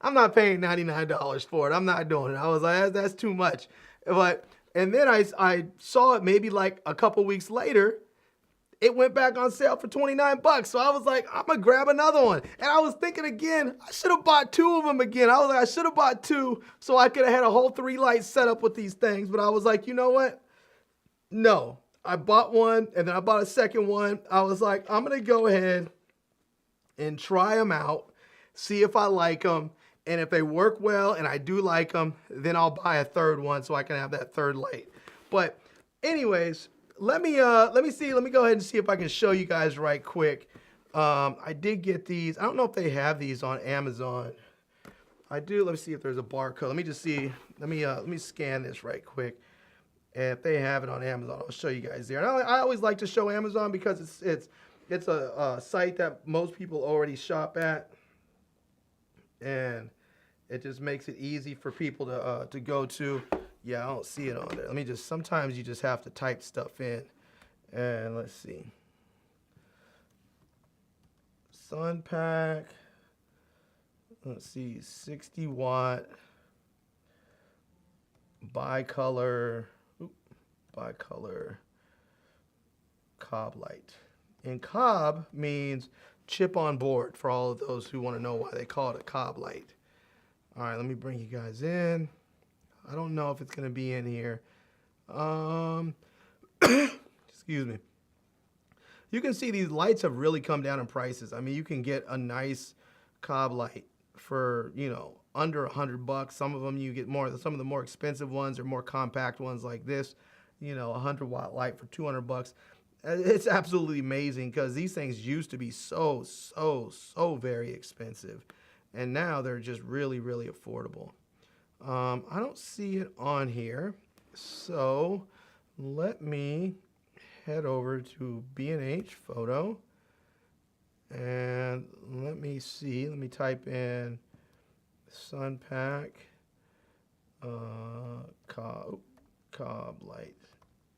I'm not paying $99 for it. I'm not doing it. I was like, that's too much. And then I saw it maybe like a couple weeks later. It went back on sale for $29. So I was like, I'm gonna grab another one. And I was thinking again, I should have bought two of them again. I was like, I should have bought two so I could have had a whole 3 light setup with these things. But I was like, you know what? No. I bought one and then I bought a second one. I was like, I'm gonna go ahead and try them out, see if I like them. And if they work well and I do like them, then I'll buy a third one so I can have that third light. But anyways, let me go ahead and see if I can show you guys right quick. I did get these. I don't know if they have these on Amazon. I do. Let me see if there's a barcode. Let me just see. Let me scan this right quick. And if they have it on Amazon, I'll show you guys there. And I always like to show Amazon because it's a site that most people already shop at, and it just makes it easy for people to go to. Yeah, I don't see it on there. Let me just, sometimes you just have to type stuff in. And let's see. Sun pack. Let's see, 60 watt. Bicolor cob light. And cob means chip on board for all of those who want to know why they call it a cob light. All right, let me bring you guys in. I don't know if it's going to be in here. Excuse me. You can see these lights have really come down in prices. I mean, you can get a nice cob light for, you know, under $100. Some of them you get more. Some of the more expensive ones or more compact ones like this, you know, a 100-watt light for $200. It's absolutely amazing because these things used to be so very expensive, and now they're just really affordable. I don't see it on here, so let me head over to B&H Photo, and let me see. Let me type in sun pack cob light.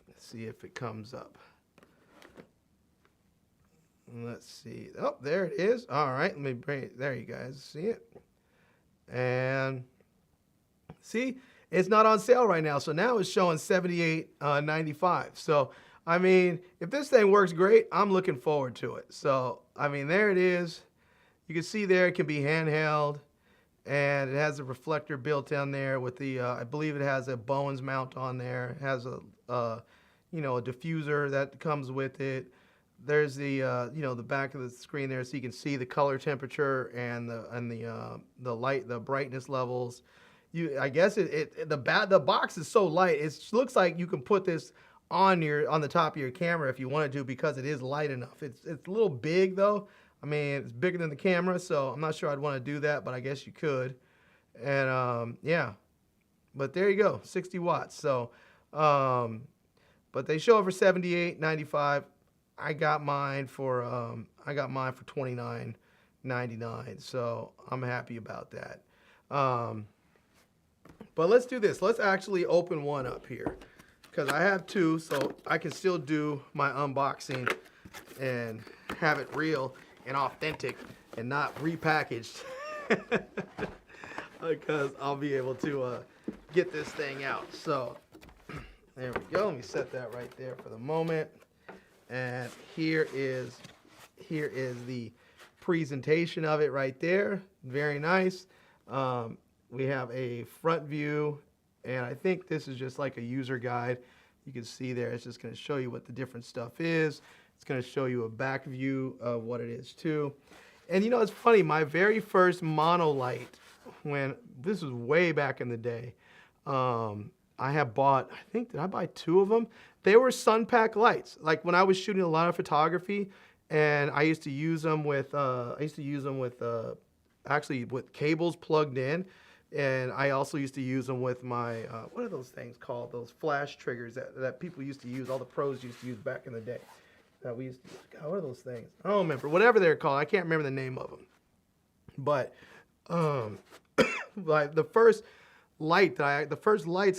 Let's see if it comes up. Let's see. Oh, there it is. All right, let me bring it. There you guys see it. And see, it's not on sale right now. So now it's showing $78.95. So, I mean, if this thing works great, I'm looking forward to it. So, I mean, there it is. You can see there it can be handheld. And it has a reflector built in there with the, I believe it has a Bowens mount on there. It has a, you know, a diffuser that comes with it. There's the, you know, the back of the screen there, so you can see the color temperature and the light, the brightness levels. I guess the box is so light. It looks like you can put this on the top of your camera if you wanted to, because it is light enough. It's a little big though. I mean, it's bigger than the camera, so I'm not sure I'd want to do that, but I guess you could. And yeah, but there you go, 60 watts. So, but they show it for $78.95. I got mine for $29.99, so I'm happy about that. But let's do this. Let's actually open one up here, because I have two, so I can still do my unboxing and have it real and authentic and not repackaged, because I'll be able to get this thing out. So there we go. Let me set that right there for the moment. And here is the presentation of it right there. Very nice. We have a front view, and I think this is just like a user guide. You can see there, it's just going to show you what the different stuff is. It's going to show you a back view of what it is too. And you know, it's funny, my very first mono light, when this was way back in the day, I have bought, I think, did I buy two of them? They were sun pack lights. Like when I was shooting a lot of photography, and I used to use them with, actually with cables plugged in. And I also used to use them with my, what are those things called? Those flash triggers that people used to use, all the pros used to use back in the day. We used to use, God, what are those things? I don't remember. Whatever they're called. I can't remember the name of them. But like the first lights I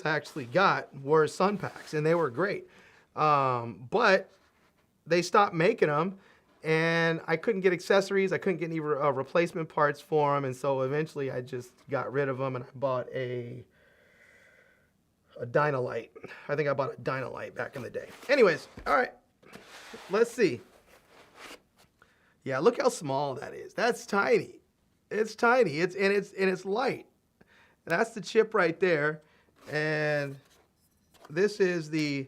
actually got were sun packs, and they were great. But they stopped making them, and I couldn't get accessories. I couldn't get any replacement parts for them, and so eventually I just got rid of them, and I bought a Dynalite. I think I bought a Dynalite back in the day. Anyways, all right, let's see. Yeah, look how small that is. That's tiny. It's tiny. It's light. That's the chip right there, and this is the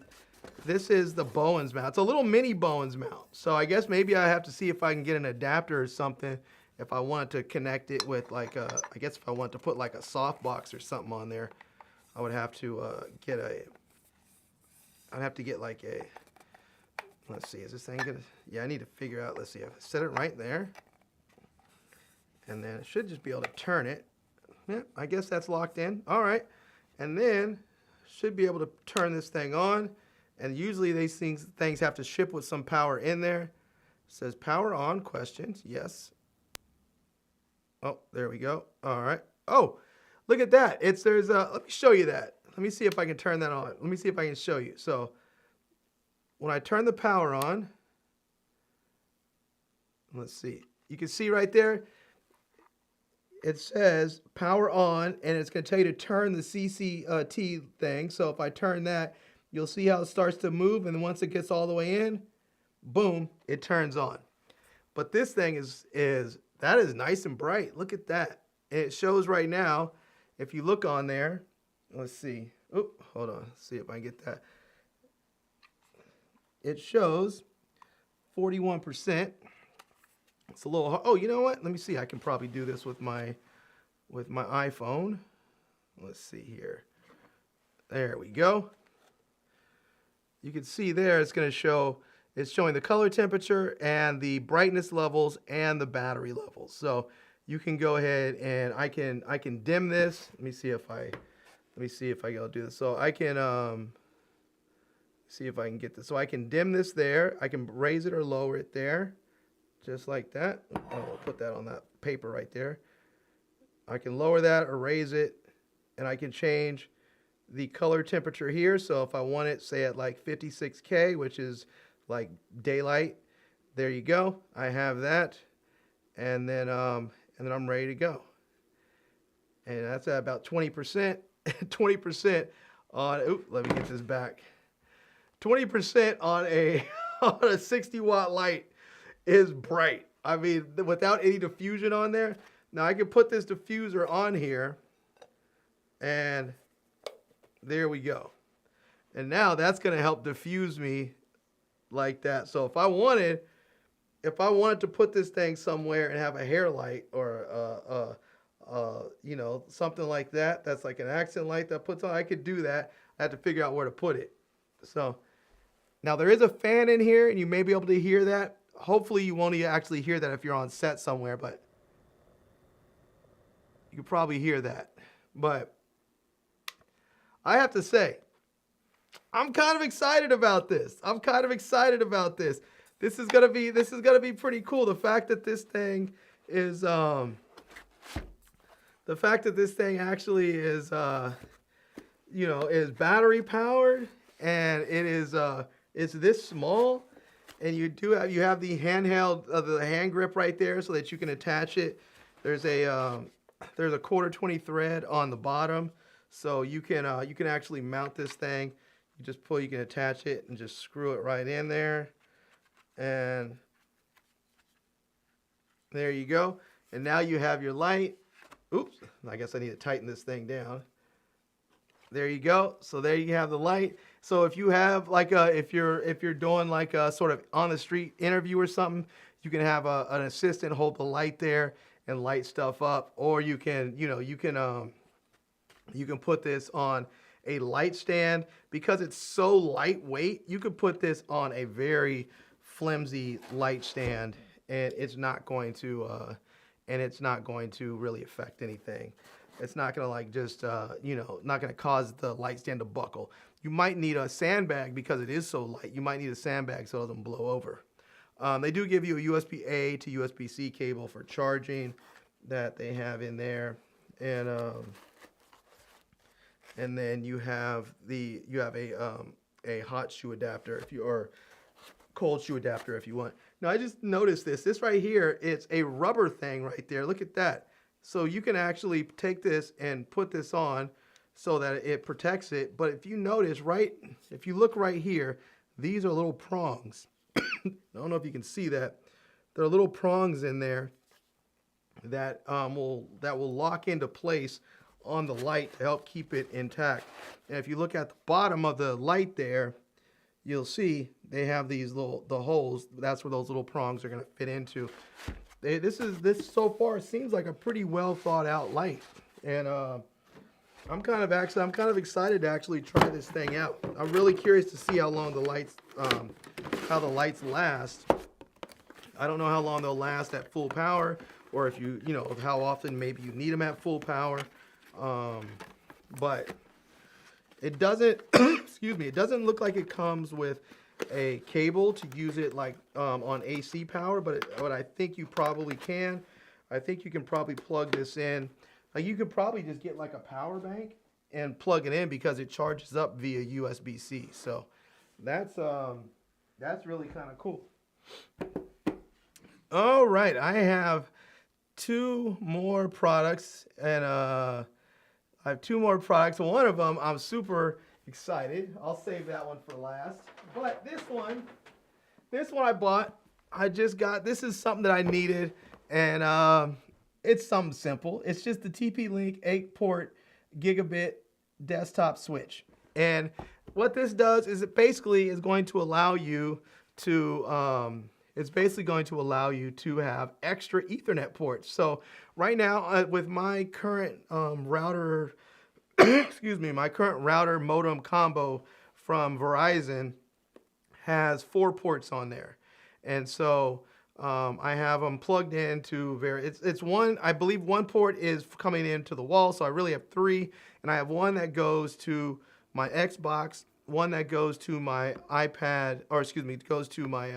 Bowens mount. It's a little mini Bowens mount. So I guess maybe I have to see if I can get an adapter or something if I wanted to connect it with like I guess if I want to put like a softbox or something on there, I would have to I'd have to get like a, let's see, is this thing gonna, yeah, I need to figure out, let's see, if I set it right there, and then it should just be able to turn it. Yeah, I guess that's locked in. All right, and then should be able to turn this thing on. And usually these things have to ship with some power in there. It says power on, questions, yes. Oh, there we go. All right. Oh, look at that. Let me show you that. let me see if I can turn that on. Let me see if I can show you. So when I turn the power on, let's see. You can see right there, it says power on, and it's going to tell you to turn the CCT thing. So if I turn that, you'll see how it starts to move, and then once it gets all the way in, boom, it turns on. But this thing is nice and bright. Look at that. And it shows right now, if you look on there, let's see. Oh, hold on. Let's see if I can get that. It shows 41%. It's a little, oh, you know what? Let me see. I can probably do this with my iPhone. Let's see here. There we go. You can see there it's going to show, it's showing the color temperature and the brightness levels and the battery levels. So you can go ahead and I can dim this. Let me see if I go do this. So I can see if I can get this. So I can dim this there. I can raise it or lower it there. Just like that. Oh, I'll put that on that paper right there. I can lower that or raise it, and I can change the color temperature here. So if I want it, say at like 56K, which is like daylight, there you go. I have that, and then I'm ready to go. And that's at about 20%. 20% on. Oop, let me get this back. 20% on a on a 60-watt light is bright. I mean, without any diffusion on there. Now I can put this diffuser on here, and there we go. And now that's going to help diffuse me like that. So if I wanted to put this thing somewhere and have a hair light or you know, something like that, that's like an accent light that puts on, I could do that. I have to figure out where to put it. So now there is a fan in here, and you may be able to hear that. Hopefully you won't actually hear that if you're on set somewhere, but you can probably hear that. But I have to say, I'm kind of excited about this. This is gonna be pretty cool. The fact that this thing is actually is you know, is battery powered, and it is it's this small. And you have the handheld, the hand grip right there, so that you can attach it. There's a 1/4 thread on the bottom, so you can actually mount this thing. You just pull, you can attach it and just screw it right in there, and there you go. And now you have your light. Oops, I guess I need to tighten this thing down. There you go. So there you have the light. So if you have like if you're doing like a sort of on the street interview or something, you can have an assistant hold the light there and light stuff up, or you can put this on a light stand. Because it's so lightweight, you could put this on a very flimsy light stand, and it's not going to really affect anything. It's not going to like just, not going to cause the light stand to buckle. You might need a sandbag because it is so light. You might need a sandbag so it doesn't blow over. They do give you a USB-A to USB-C cable for charging that they have in there. And then you have a hot shoe adapter or cold shoe adapter if you want. Now I just noticed this right here, it's a rubber thing right there. Look at that. So you can actually take this and put this on so that it protects it. But if you notice, if you look right here, these are little prongs. I don't know if you can see that. There are little prongs in there that will lock into place on the light to help keep it intact. And if you look at the bottom of the light there, you'll see they have these the holes. That's where those little prongs are going to fit into. This so far seems like a pretty well thought out light, and I'm kind of excited to actually try this thing out. I'm really curious to see how long the lights last. I don't know how long they'll last at full power, or if how often maybe you need them at full power. But it doesn't it doesn't look like it comes with a cable to use it like on AC power, but I think you probably can. I think you can probably plug this in. Like you could probably just get like a power bank and plug it in because it charges up via USB-C. So that's really kind of cool. All right, I have two more products, and I have two more products. One of them I'm super excited. I'll save that one for last. But this one I bought. I just got. This is something that I needed, and it's something simple. It's just the TP-Link 8-port gigabit desktop switch. And what this does is it basically is going to allow you to have extra Ethernet ports. So right now, with my current router, my current router modem combo from Verizon has 4 ports on there, and so I have them plugged into it's one, I believe one port is coming into the wall, so I really have 3, and I have one that goes to my Xbox, one that goes to my iPad, or excuse me, goes to my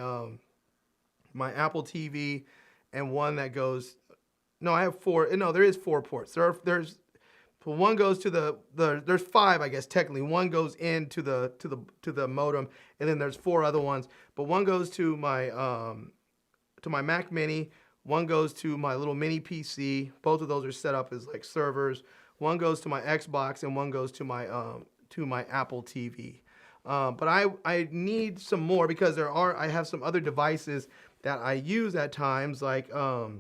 my Apple TV, and one that goes, no, I have 4, no, there is 4 ports. There's one goes to there's 5, I guess, technically. One goes into the modem, and then there's 4 other ones. But one goes to my Mac Mini, one goes to my little mini PC. Both of those are set up as like servers. One goes to my Xbox, and one goes to my Apple TV. But I need some more because I have some other devices that I use at times, like a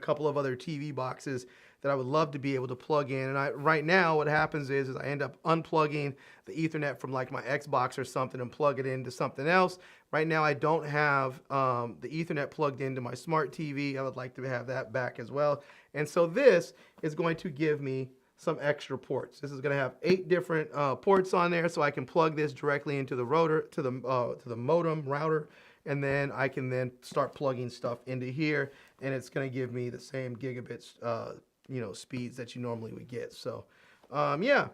couple of other TV boxes that I would love to be able to plug in. And right now what happens is I end up unplugging the Ethernet from like my Xbox or something and plug it into something else. Right now I don't have the Ethernet plugged into my smart TV. I would like to have that back as well. And so this is going to give me some extra ports. This is going to have 8 different ports on there, so I can plug this directly into the the modem router, and then I can then start plugging stuff into here, and it's going to give me the same gigabits speeds that you normally would get. So yeah,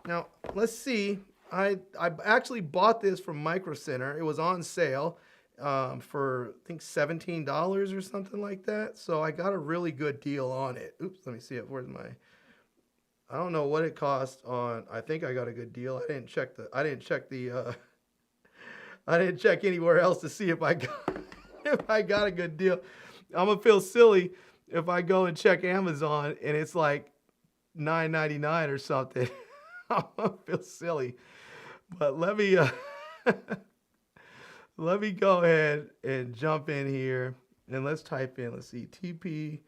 now let's see. I actually bought this from Micro Center. It was on sale for I think $17 or something like that. So I got a really good deal on it. Oops, let me see it. Where's my? I don't know what it cost on. I think I got a good deal. I didn't check I didn't check anywhere else to see if I got a good deal. I'm gonna feel silly if I go and check Amazon and it's like $9.99 or something. I'm gonna feel silly. But let me let me go ahead and jump in here and let's type in. Let's see, TP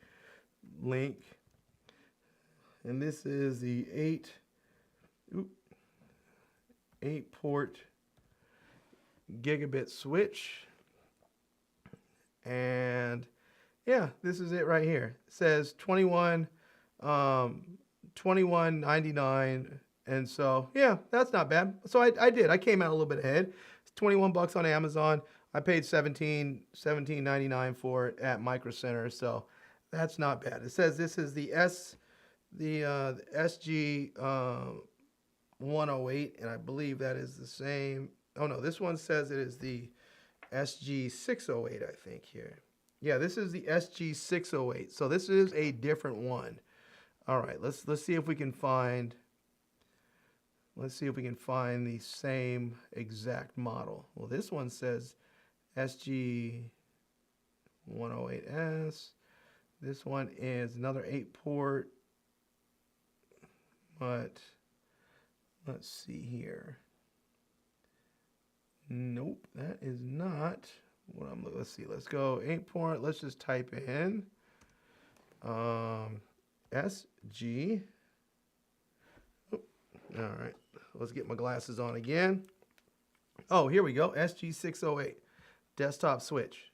link, and this is the 8-port gigabit switch, and yeah, this is it right here. It says 21.99, and so yeah, that's not bad. So I came out a little bit ahead. It's $21 on Amazon. I paid $17.99 for it at Micro Center, so that's not bad. It says this is the SG 108, and I believe that is the same. Oh no, this one says it is the SG 608, I think here. Yeah, this is the SG 608. So this is a different one. All right, let's see if we can find the same exact model. Well, this one says SG 108S. This one is another 8-port, but let's see here. Nope, that is not what I'm looking. Let's see. Let's go 8-port. Let's just type in SG. All right, let's get my glasses on again. Oh, here we go. SG 608 desktop switch.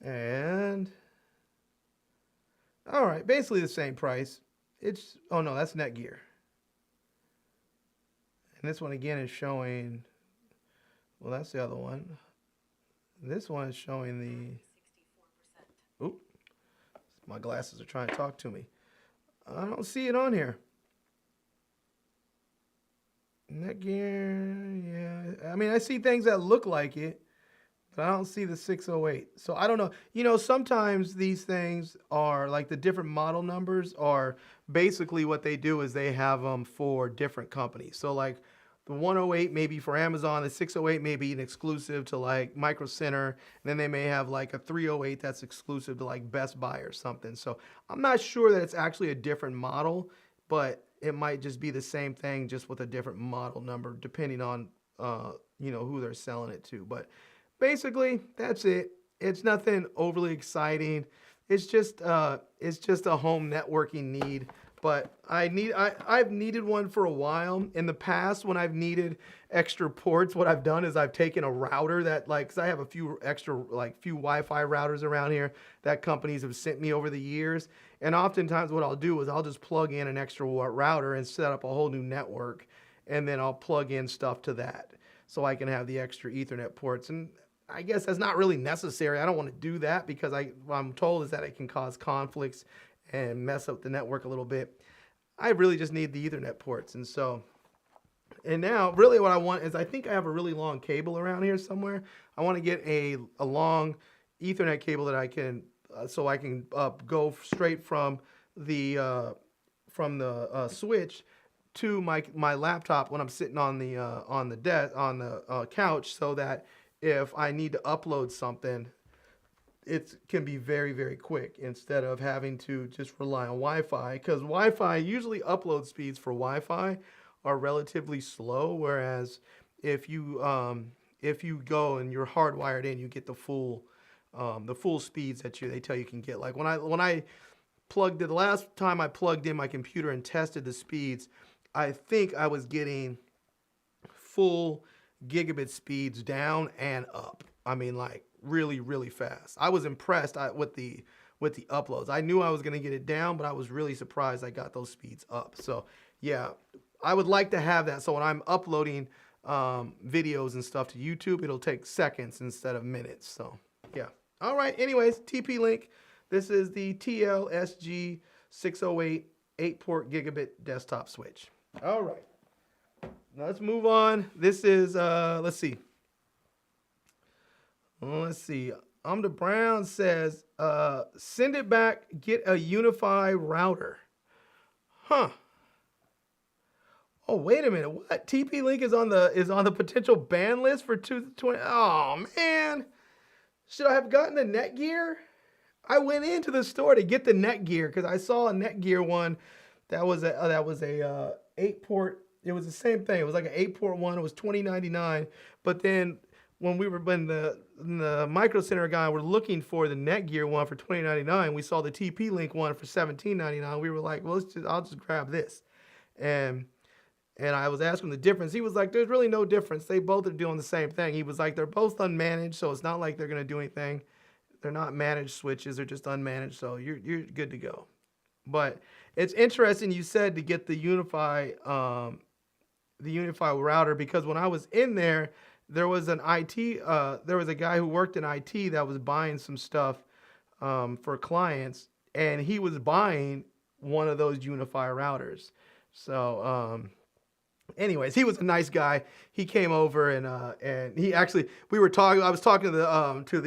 And all right, basically the same price. Oh no, that's Netgear. And this one again is showing. Well, that's the other one. This one is showing the. Oop, my glasses are trying to talk to me. I don't see it on here. Netgear, yeah. I mean, I see things that look like it, but I don't see the 608. So I don't know. You know, sometimes these things are like the different model numbers are basically what they do is they have them for different companies. So like the 108 may be for Amazon, the 608 may be an exclusive to like Micro Center, and then they may have like a 308 that's exclusive to like Best Buy or something. So I'm not sure that it's actually a different model, but it might just be the same thing, just with a different model number, depending on you know, who they're selling it to. But basically, that's it. It's nothing overly exciting. It's just a home networking need. But I've needed one for a while. In the past, when I've needed extra ports, what I've done is I've taken a router that like, cause I have a few extra, like few Wi-Fi routers around here that companies have sent me over the years. And oftentimes what I'll do is I'll just plug in an extra router and set up a whole new network. And then I'll plug in stuff to that so I can have the extra Ethernet ports. And I guess that's not really necessary. I don't want to do that because what I'm told is that it can cause conflicts and mess up the network a little bit. I really just need the Ethernet ports. And now really what I want is I think I have a really long cable around here somewhere. I want to get a long Ethernet cable that I can, so I can go straight from the switch to my laptop when I'm sitting on the couch, so that if I need to upload something, it can be very, very quick instead of having to just rely on Wi-Fi, because Wi-Fi usually upload speeds for Wi-Fi are relatively slow, whereas if you go and you're hardwired in, you get the full speeds that they tell you can get. Like when I plugged the last time I plugged in my computer and tested the speeds, I think I was getting full gigabit speeds down and up. I mean, like really, really fast. I was impressed with the uploads. I knew I was going to get it down, but I was really surprised I got those speeds up. So yeah, I would like to have that. So when I'm uploading videos and stuff to YouTube, it'll take seconds instead of minutes. So yeah. All right. Anyways, TP-Link. This is the TLSG 608 8-port gigabit desktop switch. All right. Now let's move on. This is, let's see. Amda Brown says, send it back, get a Unify router. Huh. Oh, wait a minute. What? TP-Link is on the potential ban list for 2020. Oh, man. Should I have gotten the Netgear? I went into the store to get the Netgear because I saw a Netgear one that was a 8-port. It was the same thing. It was like an 8-port one. It was $20.99. But then when the Micro Center guy were looking for the Netgear one for $20.99, we saw the TP-Link one for $17.99. We were like, well, I'll just grab this. And I was asking the difference. He was like, there's really no difference. They both are doing the same thing. He was like, they're both unmanaged, so it's not like they're going to do anything. They're not managed switches. They're just unmanaged, so you're good to go. But it's interesting you said to get the Unify router, because when I was in there, there was a guy who worked in IT that was buying some stuff for clients, and he was buying one of those Unify routers. So anyways, he was a nice guy. He came over and he actually, we were talking. I was talking to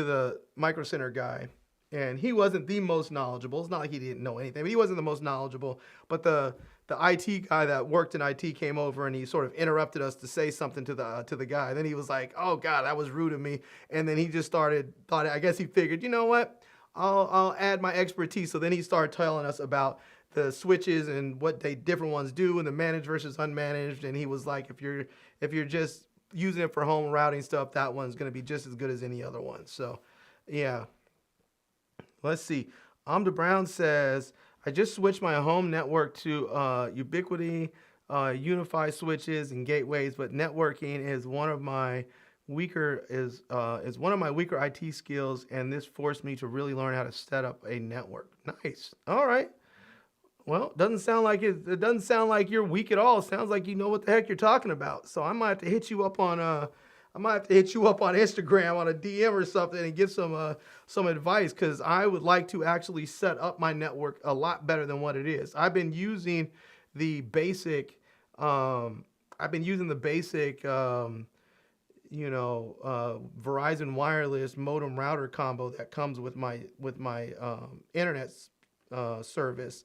the Micro Center guy, and he wasn't the most knowledgeable. It's not like he didn't know anything, but he wasn't the most knowledgeable. But the IT guy that worked in IT came over and he sort of interrupted us to say something to the guy. Then he was like, "Oh God, that was rude of me." And then he just thought, I guess he figured, you know what? I'll add my expertise. So then he started telling us about the switches and what different ones do, and the managed versus unmanaged. And he was like, if you're just using it for home routing stuff, that one's going to be just as good as any other one. So yeah, let's see. Amda Brown says, I just switched my home network to Ubiquity, Unify switches and gateways, but networking is one of my weaker IT skills, and this forced me to really learn how to set up a network. Nice. All right. Well, it doesn't sound like you're weak at all. It sounds like you know what the heck you're talking about. So I might have to hit you up on Instagram on a DM or something and get some advice, because I would like to actually set up my network a lot better than what it is. I've been using the basic Verizon wireless modem router combo that comes with my internet service,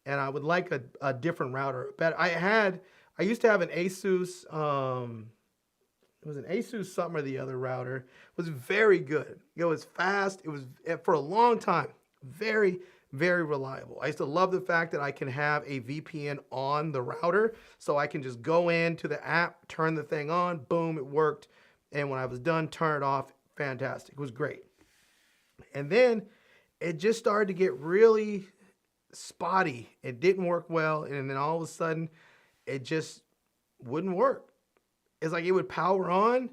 and I would like a different router. But I used to have an Asus. It was an Asus something or the other router. It was very good. It was fast. It was for a long time. Very, very reliable. I used to love the fact that I can have a VPN on the router, so I can just go into the app, turn the thing on, boom, it worked. And when I was done, turn it off. Fantastic. It was great. And then it just started to get really spotty. It didn't work well. And then all of a sudden, it just wouldn't work. It's like it would power on.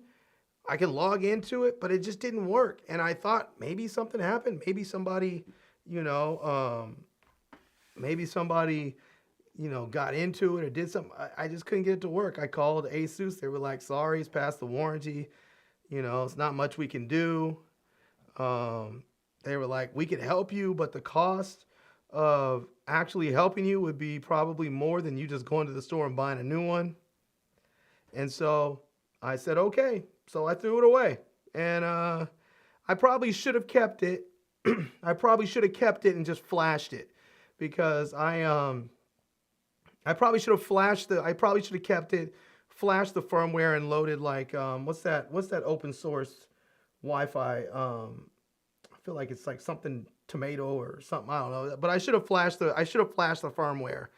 I can log into it, but it just didn't work. And I thought maybe something happened. Maybe somebody, got into it or did something. I just couldn't get it to work. I called Asus. They were like, sorry, it's past the warranty. It's not much we can do. They were like, we can help you, but the cost of actually helping you would be probably more than you just going to the store and buying a new one. And so I said, okay. So I threw it away. And I probably should have kept it. I probably should have kept it and just flashed it, because I probably should have kept it, flashed the firmware and loaded like what's that open source Wi-Fi? I feel like it's like something tomato or something, I don't know. But I should have flashed the firmware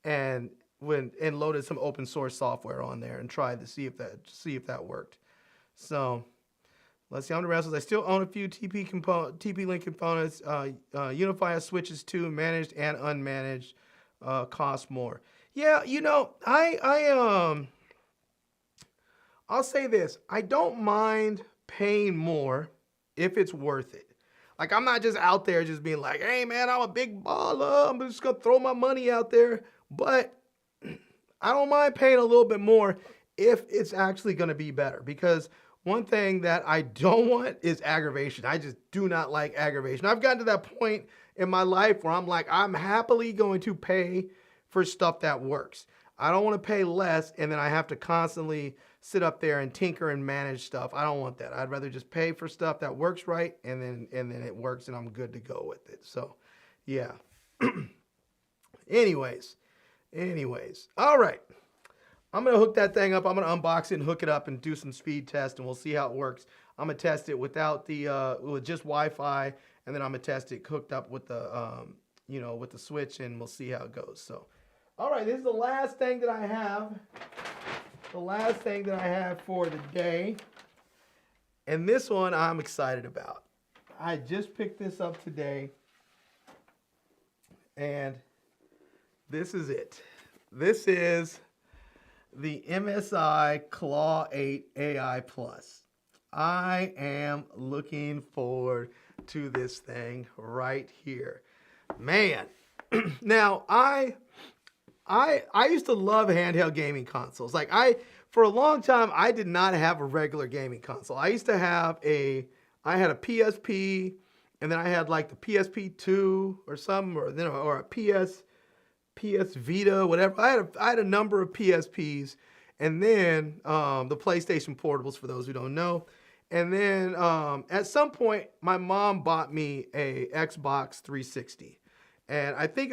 and loaded some open source software on there and tried to see if that worked. So let's see. On the rest, I still own a few TP-Link components. Unify switches too, managed and unmanaged, cost more. Yeah, I'll say this. I don't mind paying more if it's worth it. Like, I'm not just out there just being like, hey man, I'm a big baller, I'm just gonna throw my money out there. But I don't mind paying a little bit more if it's actually gonna be better, because one thing that I don't want is aggravation. I just do not like aggravation. I've gotten to that point in my life where I'm like, I'm happily going to pay for stuff that works. I don't want to pay less and then I have to constantly sit up there and tinker and manage stuff. I don't want that. I'd rather just pay for stuff that works right, and then it works and I'm good to go with it. So, yeah. Anyways. All right. I'm going to hook that thing up. I'm going to unbox it and hook it up and do some speed test, and we'll see how it works. I'm going to test it without with just Wi-Fi, and then I'm going to test it hooked up with the, with the switch, and we'll see how it goes. So, all right, this is the last thing that I have. The last thing that I have for the day. And this one I'm excited about. I just picked this up today, and this is it. This is the MSI Claw 8 AI Plus. I am looking forward to this thing right here. Man, now I used to love handheld gaming consoles. Like for a long time, I did not have a regular gaming console. I used to have I had a PSP, and then I had like the PSP 2 or something, or a PS Vita, whatever. I had a number of PSPs, and then the PlayStation Portables, for those who don't know. And then at some point, my mom bought me a Xbox 360. And I think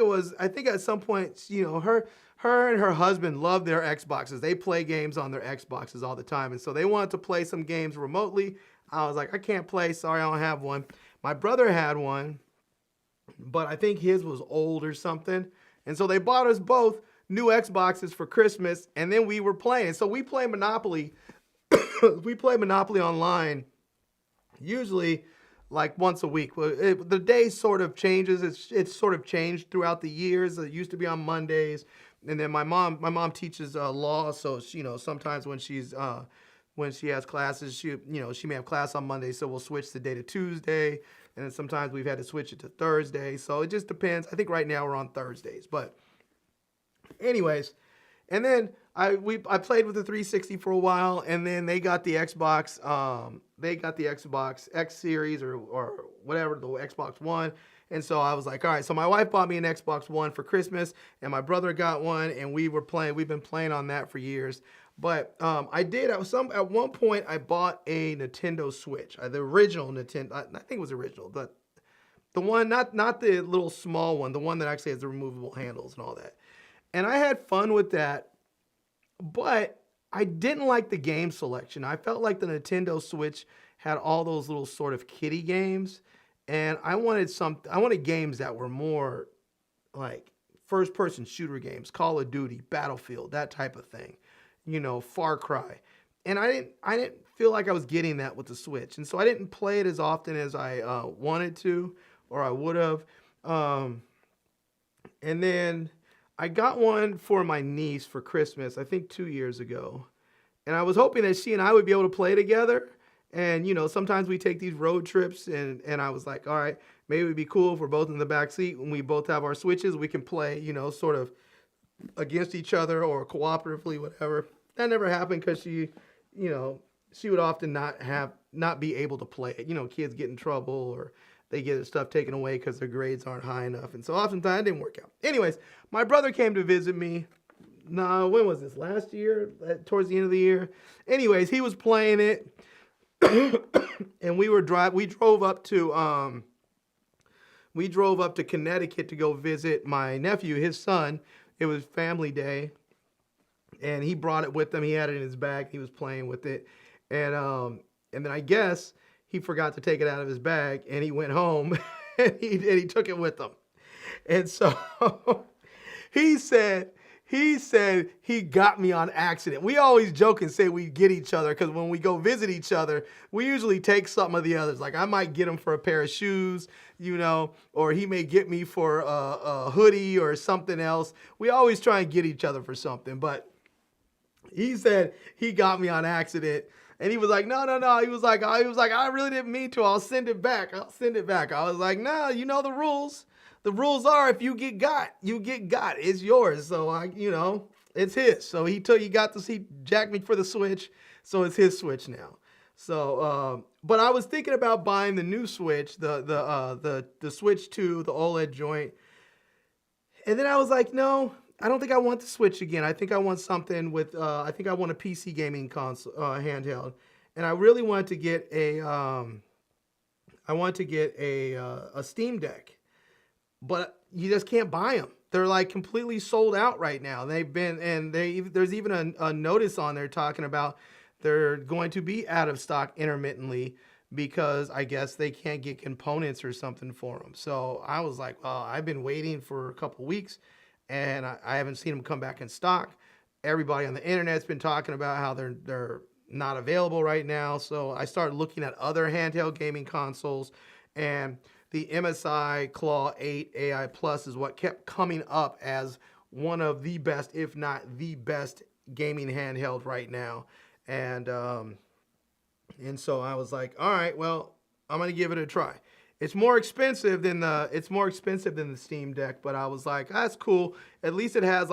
at some point, her and her husband love their Xboxes. They play games on their Xboxes all the time. And so they wanted to play some games remotely. I was like, I can't play. Sorry, I don't have one. My brother had one, but I think his was old or something. And so they bought us both new Xboxes for Christmas, and then we were playing. So we play Monopoly. We play Monopoly online, usually like once a week. The day sort of changes. It's sort of changed throughout the years. It used to be on Mondays, and then my mom teaches law, so sometimes when she has classes, she may have class on Monday, so we'll switch the day to Tuesday, and then sometimes we've had to switch it to Thursday. So it just depends. I think right now we're on Thursdays, but anyways, and then I played with the 360 for a while, and then they got the Xbox X Series or whatever, the Xbox One. And so I was like, all right, so my wife bought me an Xbox One for Christmas, and my brother got one, and we've been playing on that for years. But I did at one point I bought a Nintendo Switch, the original Nintendo. I think it was original, but the one not the little small one, the one that actually has the removable handles and all that. And I had fun with that, but I didn't like the game selection. I felt like the Nintendo Switch had all those little sort of kiddie games, and I wanted games that were more like first person shooter games, Call of Duty, Battlefield, that type of thing. Far Cry. And I didn't feel like I was getting that with the Switch. And so I didn't play it as often as I wanted to or I would have. And then I got one for my niece for Christmas, I think 2 years ago. And I was hoping that she and I would be able to play together. And, sometimes we take these road trips, and I was like, all right, maybe it'd be cool if we're both in the back seat when we both have our Switches. We can play, sort of against each other or cooperatively, whatever. That never happened because she would often not be able to play it. Kids get in trouble or they get stuff taken away because their grades aren't high enough. And so oftentimes it didn't work out. Anyways, my brother came to visit me. No, when was this? Last year? Towards the end of the year? Anyways, he was playing it. And we drove up to Connecticut to go visit my nephew, his son. It was family day, and he brought it with him. He had it in his bag. He was playing with it, and then I guess he forgot to take it out of his bag, and he went home and he took it with him. And so he said he got me on accident. We always joke and say we get each other because when we go visit each other, we usually take something of the others. Like I might get him for a pair of shoes, or he may get me for a hoodie or something else. We always try and get each other for something. But he said he got me on accident. And he was like, no. He was like, I really didn't mean to. I'll send it back. I was like, no, you know the rules. The rules are if you get got, you get got. It's yours. So it's his. So he jacked me for the Switch. So it's his Switch now. So, but I was thinking about buying the new Switch, the Switch 2, the OLED joint. And then I was like, no, I don't think I want the Switch again. I think I want something with, I think I want a PC gaming console, handheld. And I really want to get a Steam Deck. But you just can't buy them. They're like completely sold out right now. There's even a notice on there talking about they're going to be out of stock intermittently because I guess they can't get components or something for them. So I was like, well, I've been waiting for a couple weeks and I haven't seen them come back in stock. Everybody on the internet's been talking about how they're not available right now. So I started looking at other handheld gaming consoles, and the MSI Claw 8 AI Plus is what kept coming up as one of the best, if not the best, gaming handheld right now. And so I was like, all right, well, I'm gonna give it a try. It's more expensive than the Steam Deck, but I was like, that's cool. At least it has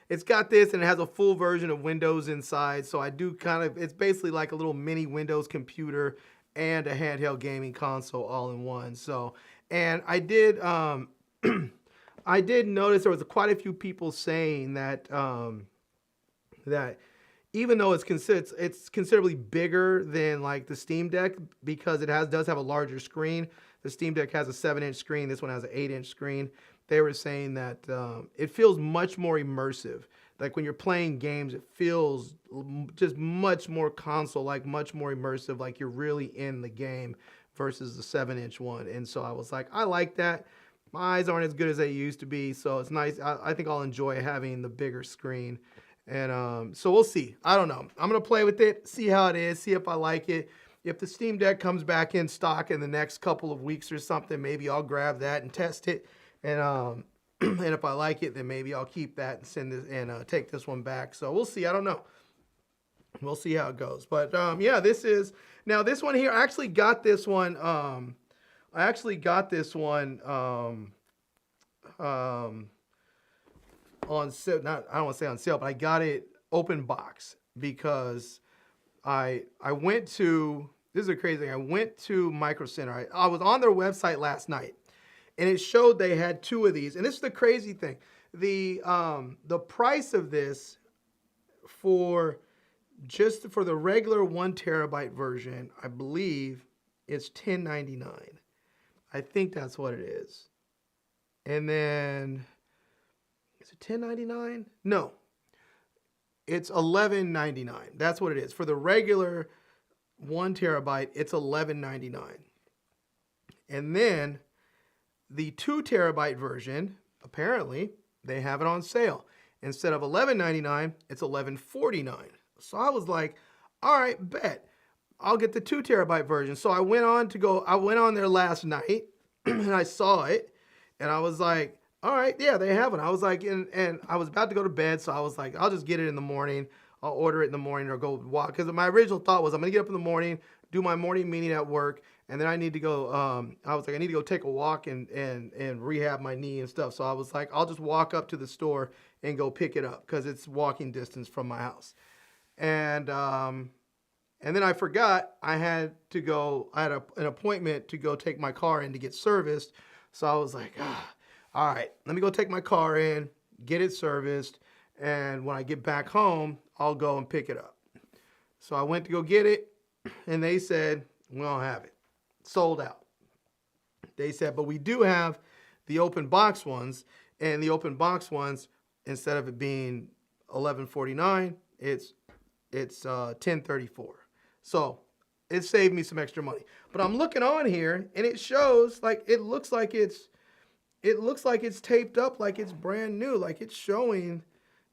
it's got this and it has a full version of Windows inside. So I do it's basically like a little mini Windows computer and a handheld gaming console all in one. So, and I did I did notice there was quite a few people saying that that even though it's considerably bigger than like the Steam Deck because it does have a larger screen. The Steam Deck has a 7-inch screen. This one has an 8-inch screen. They were saying that it feels much more immersive. Like when you're playing games, it feels just much more console-like, much more immersive, like you're really in the game versus the 7-inch one. And so I was like, I like that. My eyes aren't as good as they used to be, so it's nice. I think I'll enjoy having the bigger screen. And so we'll see. I don't know. I'm going to play with it, see how it is, see if I like it. If the Steam Deck comes back in stock in the next couple of weeks or something, maybe I'll grab that and test it. And and if I like it, then maybe I'll keep that and send this and take this one back. So we'll see. I don't know. We'll see how it goes. But yeah, this one here. I actually got this one. On sale. I don't want to say on sale, but I got it open box because I went to, this is a crazy thing. I went to Micro Center. I was on their website last night, and it showed they had two of these. And this is the crazy thing. The price of this for just for the regular 1 terabyte version, I believe it's $10.99. I think that's what it is. And then, is it $10.99? No, it's $11.99. That's what it is. For the regular 1 terabyte, it's $11.99. And then the 2 terabyte version, apparently, they have it on sale. Instead of $11.99, it's $11.49. So I was like, all right, bet. I'll get the 2 terabyte version. So I went on there last night and I saw it and I was like, all right, yeah, they have it. I was like, and I was about to go to bed. So I was like, I'll just get it in the morning. I'll order it in the morning or go walk. Because my original thought was I'm going to get up in the morning, do my morning meeting at work, and then I need to go, I was like, I need to go take a walk and rehab my knee and stuff. So I was like, I'll just walk up to the store and go pick it up because it's walking distance from my house. And then I forgot I had an appointment to go take my car in to get serviced. So I was like, all right, let me go take my car in, get it serviced. And when I get back home, I'll go and pick it up. So I went to go get it and they said, we don't have it. Sold out. They said, but we do have the open box ones, and the open box ones, instead of it being $11.49, it's $10.34. So it saved me some extra money. But I'm looking on here and it shows like it looks like it's taped up like it's brand new, like it's showing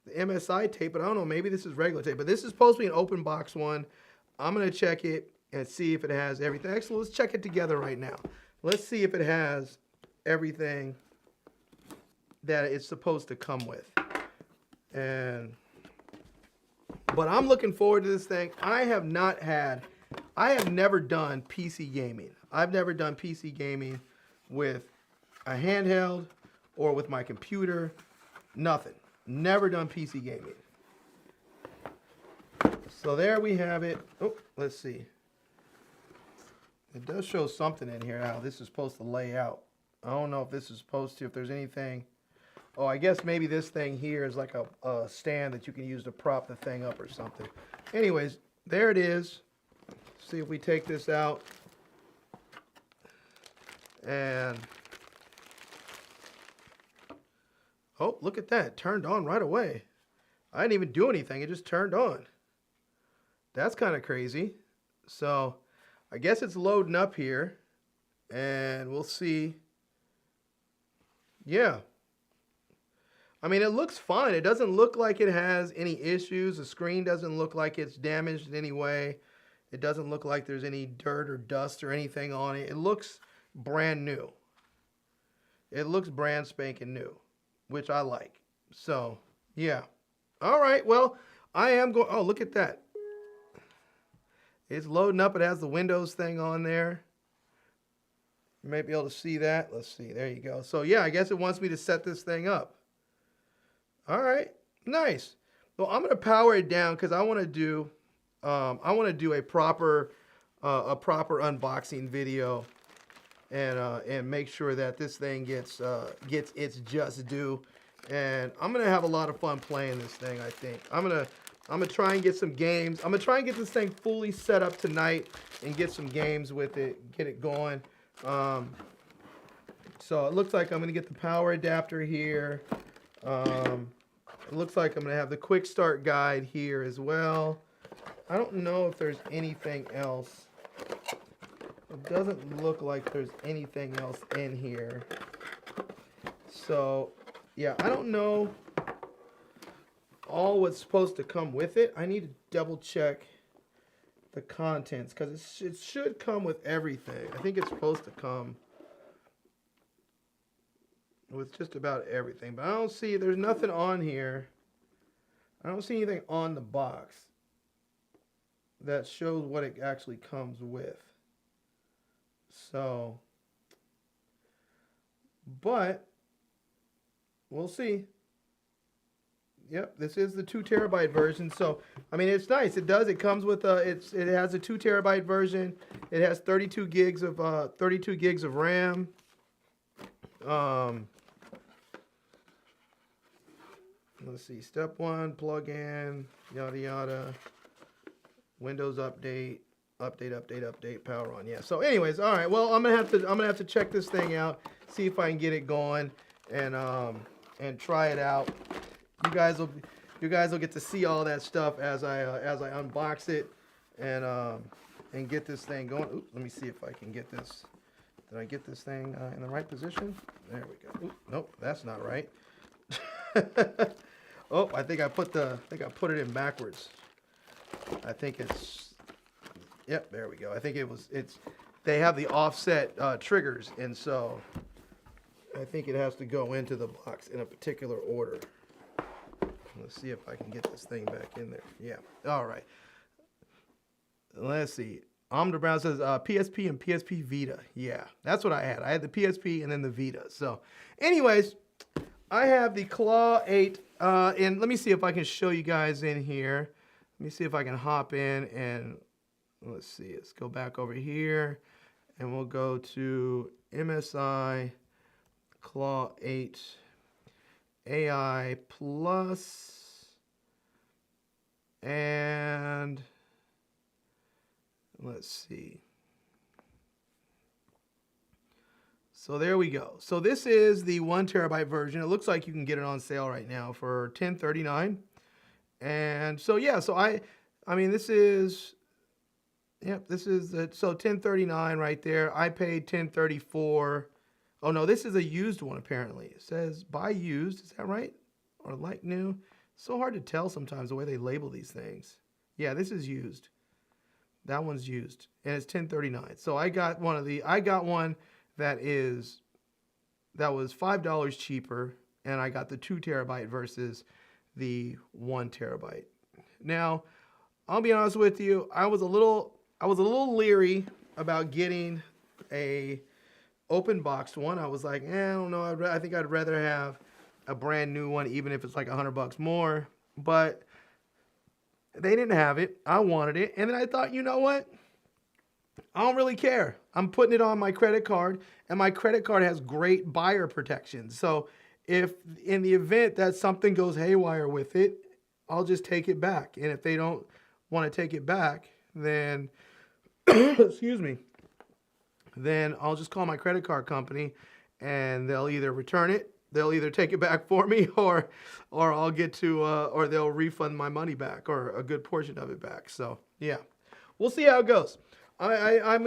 the MSI tape, but I don't know, maybe this is regular tape. But this is supposed to be an open box one. I'm gonna check it and see if it has everything. Actually, let's check it together right now. Let's see if it has everything that it's supposed to come with. But I'm looking forward to this thing. I have never done PC gaming. I've never done PC gaming with a handheld or with my computer. Nothing. Never done PC gaming. So there we have it. Oh, let's see. It does show something in here how this is supposed to lay out. I don't know if this is supposed to, if there's anything. Oh, I guess maybe this thing here is like a stand that you can use to prop the thing up or something. Anyways, there it is. See if we take this out. And, oh, look at that. It turned on right away. I didn't even do anything. It just turned on. That's kind of crazy. So I guess it's loading up here. And we'll see. Yeah. I mean, it looks fine. It doesn't look like it has any issues. The screen doesn't look like it's damaged in any way. It doesn't look like there's any dirt or dust or anything on it. It looks brand new. It looks brand spanking new, which I like. So, yeah. All right. Well, I am going. Oh, look at that. It's loading up. It has the Windows thing on there. You might be able to see that. Let's see. There you go. So, yeah, I guess it wants me to set this thing up. All right, nice. Well, I'm gonna power it down because I want to do a proper unboxing video, and make sure that this thing gets its just due. And I'm gonna have a lot of fun playing this thing. I think I'm gonna try and get some games. I'm gonna try and get this thing fully set up tonight and get some games with it, get it going. So it looks like I'm gonna get the power adapter here. It looks like I'm going to have the quick start guide here as well. I don't know if there's anything else. It doesn't look like there's anything else in here. So, yeah, I don't know all what's supposed to come with it. I need to double check the contents because it should come with everything. I think it's supposed to come with just about everything, but I don't see, there's nothing on here. I don't see anything on the box that shows what it actually comes with. So, but we'll see. Yep, this is the 2 terabyte version. So, I mean, it's nice. It comes with it has a 2 terabyte version. It has 32 gigs of RAM. Let's see, step 1, plug in, yada, yada. Windows update, update, power on. Yeah. So anyways, all right. Well, I'm gonna have to check this thing out, see if I can get it going, and try it out. You guys will get to see all that stuff as I unbox it and get this thing going. Ooh, let me see if I can get this. Did I get this thing in the right position? There we go. Ooh, nope, that's not right. Oh, I think I put it in backwards. I think it's, yep, there we go. I think they have the offset triggers, and so I think it has to go into the box in a particular order. Let's see if I can get this thing back in there. Yeah, all right. Let's see. Omni Brown says PSP and PSP Vita. Yeah, that's what I had. I had the PSP and then the Vita. So anyways, I have the Claw 8, and let me see if I can show you guys in here. Let me see if I can hop in and let's see. Let's go back over here, and we'll go to MSI Claw 8 AI Plus, and let's see. So there we go. So this is the 1 terabyte version. It looks like you can get it on sale right now for $10.39. And so yeah, so I mean this is, yep, this is so $10.39 right there. I paid $10.34. Oh no, this is a used one apparently. It says buy used, is that right? Or like new? So hard to tell sometimes the way they label these things. Yeah, this is used. That one's used, and it's $10.39. So I got one that was $5 cheaper, and I got the 2 terabyte versus the 1 terabyte. Now, I'll be honest with you, I was a little leery about getting a open boxed one. I was like, I don't know. I think I'd rather have a brand new one, even if it's like $100 more. But they didn't have it. I wanted it. And then I thought, you know what? I don't really care. I'm putting it on my credit card, and my credit card has great buyer protection. So if in the event that something goes haywire with it, I'll just take it back. And if they don't want to take it back, then, excuse me, then I'll just call my credit card company, and they'll either return it, they'll either take it back for me, or I'll get to, or they'll refund my money back, or a good portion of it back. So yeah, we'll see how it goes. I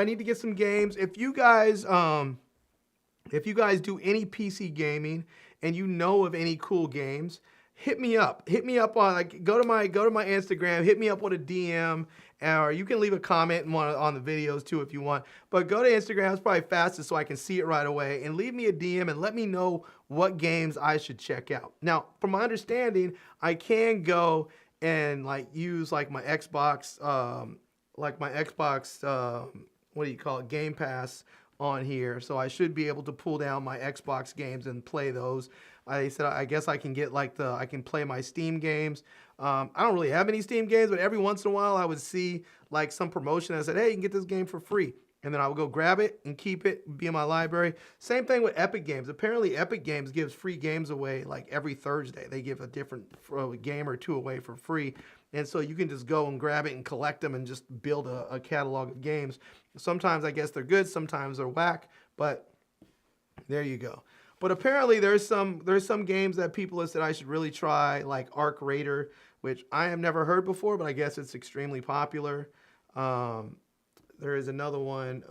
need to get some games. If you guys do any PC gaming and you know of any cool games, hit me up. Hit me up on, like, go to my Instagram, hit me up with a DM, or you can leave a comment on the videos too if you want. But go to Instagram, it's probably fastest so I can see it right away, and leave me a DM and let me know what games I should check out. Now, from my understanding, I can go and like use like my Xbox what do you call it, Game Pass on here. So I should be able to pull down my Xbox games and play those. I said, I guess I can get like I can play my Steam games. I don't really have any Steam games, but every once in a while I would see like some promotion that said, hey, you can get this game for free. And then I would go grab it and keep it, be in my library. Same thing with Epic Games. Apparently Epic Games gives free games away like every Thursday. They give a different game or two away for free. And so you can just go and grab it and collect them and just build a catalog of games. Sometimes I guess they're good, sometimes they're whack, but there you go. But apparently there's some games that people have said I should really try, like Arc Raider, which I have never heard before, but I guess it's extremely popular. There is another one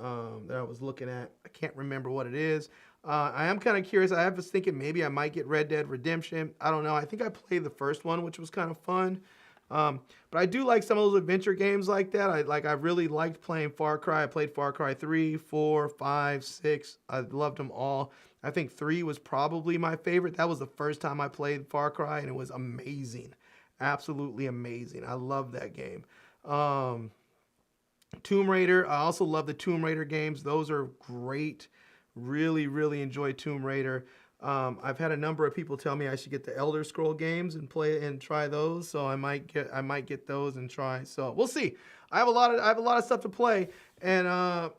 that I was looking at. I can't remember what it is. I am kind of curious. I was thinking maybe I might get Red Dead Redemption. I don't know. I think I played the first one, which was kind of fun. But I do like some of those adventure games like that. I really liked playing Far Cry. I played Far Cry 3, 4, 5, 6. I loved them all. I think 3 was probably my favorite. That was the first time I played Far Cry, and it was amazing. Absolutely amazing. I love that game. Tomb Raider. I also love the Tomb Raider games. Those are great. Really, really enjoy Tomb Raider. I've had a number of people tell me I should get the Elder Scroll games and play and try those. So I might get those and try. So we'll see. I have a lot of stuff to play, and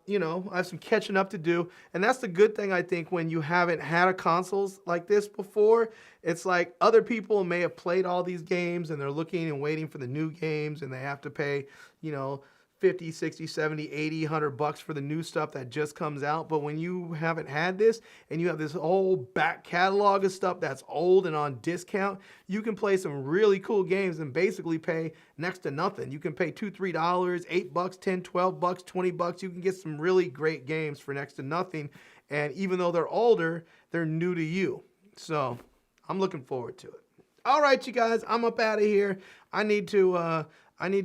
you know, I have some catching up to do. And that's the good thing, I think, when you haven't had a consoles like this before. It's like other people may have played all these games and they're looking and waiting for the new games, and they have to pay, you know, 50, 60, 70, 80, $100 for the new stuff that just comes out. But when you haven't had this and you have this whole back catalog of stuff that's old and on discount, you can play some really cool games and basically pay next to nothing. You can pay $2, $3, $8, $10, $12, $20. You can get some really great games for next to nothing. And even though they're older, they're new to you. So I'm looking forward to it. All right, you guys, I'm up out of here. I need to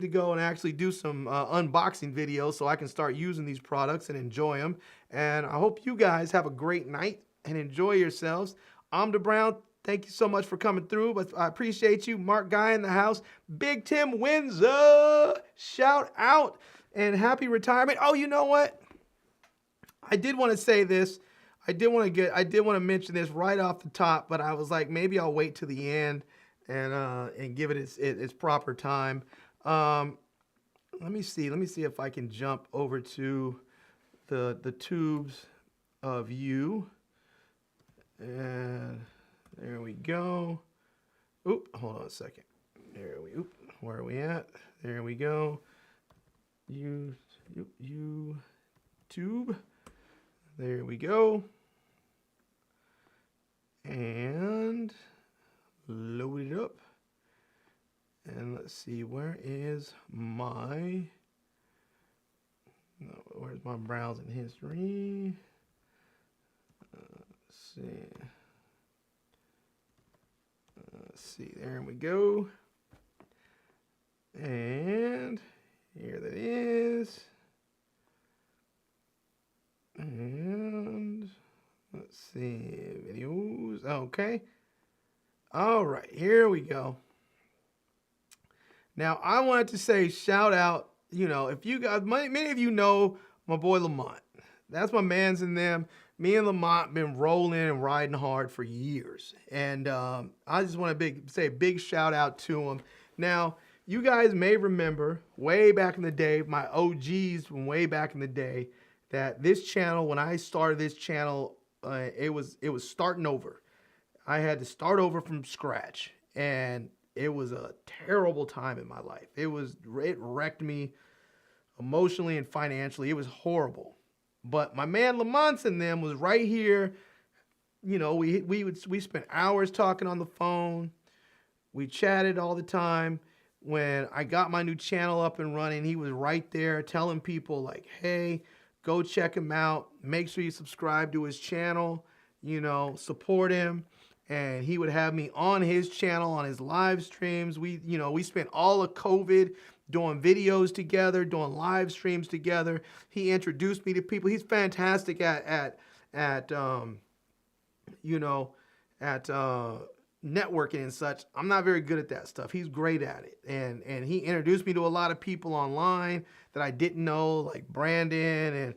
go and actually do some unboxing videos so I can start using these products and enjoy them. And I hope you guys have a great night and enjoy yourselves. I'm the Brown. Thank you so much for coming through. But I appreciate you. Mark Guy in the house. Big Tim Windsor. Shout out and happy retirement. Oh, you know what? I did want to say this. I did want to mention this right off the top, but I was like, maybe I'll wait to the end and give it its proper time. Let me see if I can jump over to the tubes of you. And there we go. Oop, hold on a second. Where are we at? There we go. You tube. There we go. And load it up. And let's see, where's my browsing history? Let's see, there we go. And here that is. And let's see, videos. Okay. All right, here we go. Now, I wanted to say shout out, you know, if you guys, many of you know my boy Lamont. That's my mans in them. Me and Lamont been rolling and riding hard for years. And I just want to say a big shout out to him. Now, you guys may remember way back in the day, my OGs from way back in the day, that this channel, when I started this channel, it was starting over. I had to start over from scratch, and it was a terrible time in my life. It wrecked me emotionally and financially. It was horrible. But my man Lamont and them was right here. You know, we spent hours talking on the phone. We chatted all the time. When I got my new channel up and running, he was right there telling people like, hey, go check him out. Make sure you subscribe to his channel, you know, support him. And he would have me on his channel, on his live streams. We spent all of COVID doing videos together, doing live streams together. He introduced me to people. He's fantastic at networking and such. I'm not very good at that stuff. He's great at it. And he introduced me to a lot of people online that I didn't know, like Brandon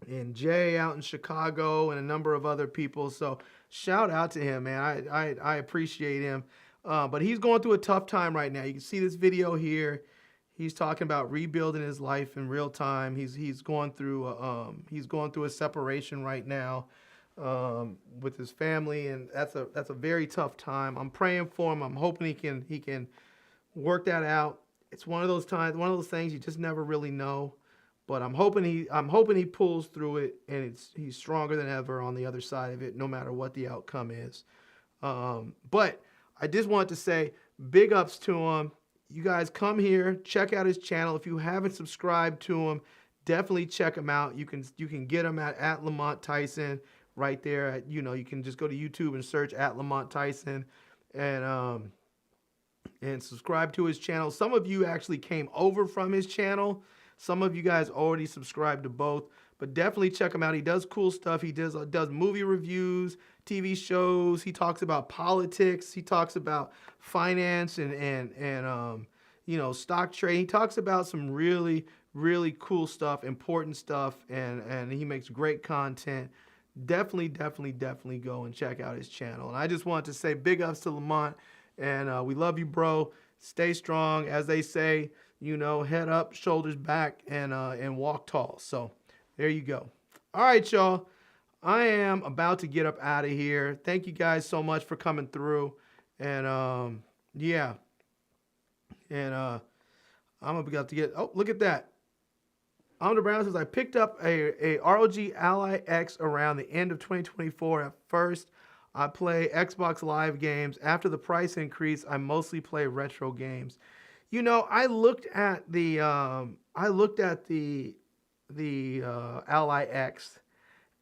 and Jay out in Chicago and a number of other people. So shout out to him, man. I appreciate him. But he's going through a tough time right now. You can see this video here. He's talking about rebuilding his life in real time. He's going through a separation right now with his family, and that's a very tough time. I'm praying for him. I'm hoping he can work that out. It's one of those times, one of those things you just never really know. But I'm hoping he pulls through it, and he's stronger than ever on the other side of it, no matter what the outcome is. But I just wanted to say big ups to him. You guys come here, check out his channel. If you haven't subscribed to him, definitely check him out. You can get him at Lamont Tyson right there. You can just go to YouTube and search at Lamont Tyson and subscribe to his channel. Some of you actually came over from his channel. Some of you guys already subscribed to both, but definitely check him out. He does cool stuff. He does movie reviews, TV shows. He talks about politics. He talks about finance and stock trading. He talks about some really, really cool stuff, important stuff, and he makes great content. Definitely go and check out his channel. And I just want to say big ups to Lamont, and we love you, bro. Stay strong, as they say, you know, head up, shoulders back, and walk tall. So there you go. All right, y'all. I am about to get up out of here. Thank you guys so much for coming through. And yeah. And I'm about to get, oh, look at that. Amanda Brown says, I picked up a ROG Ally X around the end of 2024. At first, I play Xbox Live games. After the price increase, I mostly play retro games. You know, I looked at the Ally X,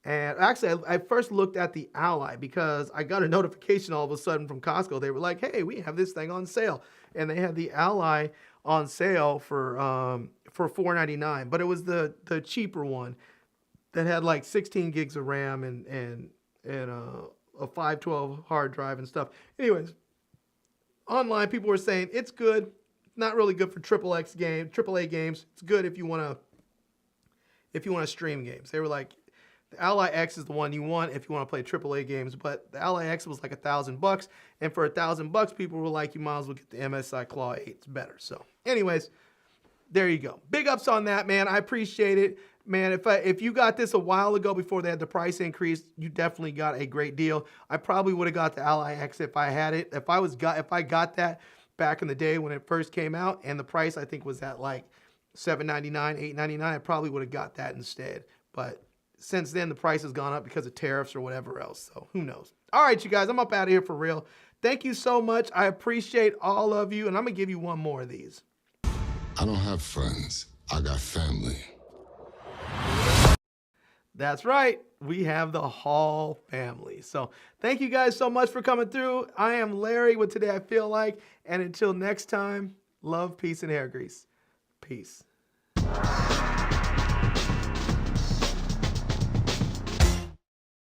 and actually, I first looked at the Ally because I got a notification all of a sudden from Costco. They were like, "Hey, we have this thing on sale," and they had the Ally on sale for $4.99, but it was the cheaper one that had like 16 gigs of RAM and a 512 hard drive and stuff. Anyways, online people were saying it's good, not really good for AAA games. It's good if you want to stream games. They were like, the Ally X is the one you want if you want to play AAA games, but the Ally X was like $1,000, and for $1,000, people were like, you might as well get the MSI Claw 8. It's better. So, anyways, there you go. Big ups on that, man. I appreciate it, man. If you got this a while ago before they had the price increase, you definitely got a great deal. I probably would have got the Ally X if I had it. If I got that back in the day when it first came out, and the price I think was at like $7.99, $8.99, I probably would have got that instead. But since then, the price has gone up because of tariffs or whatever else. So who knows? All right, you guys, I'm up out of here for real. Thank you so much. I appreciate all of you. And I'm going to give you one more of these. I don't have friends. I got family. That's right. We have the Hall family. So thank you guys so much for coming through. I am Larry with Today I Feel Like. And until next time, love, peace, and hair grease. Peace.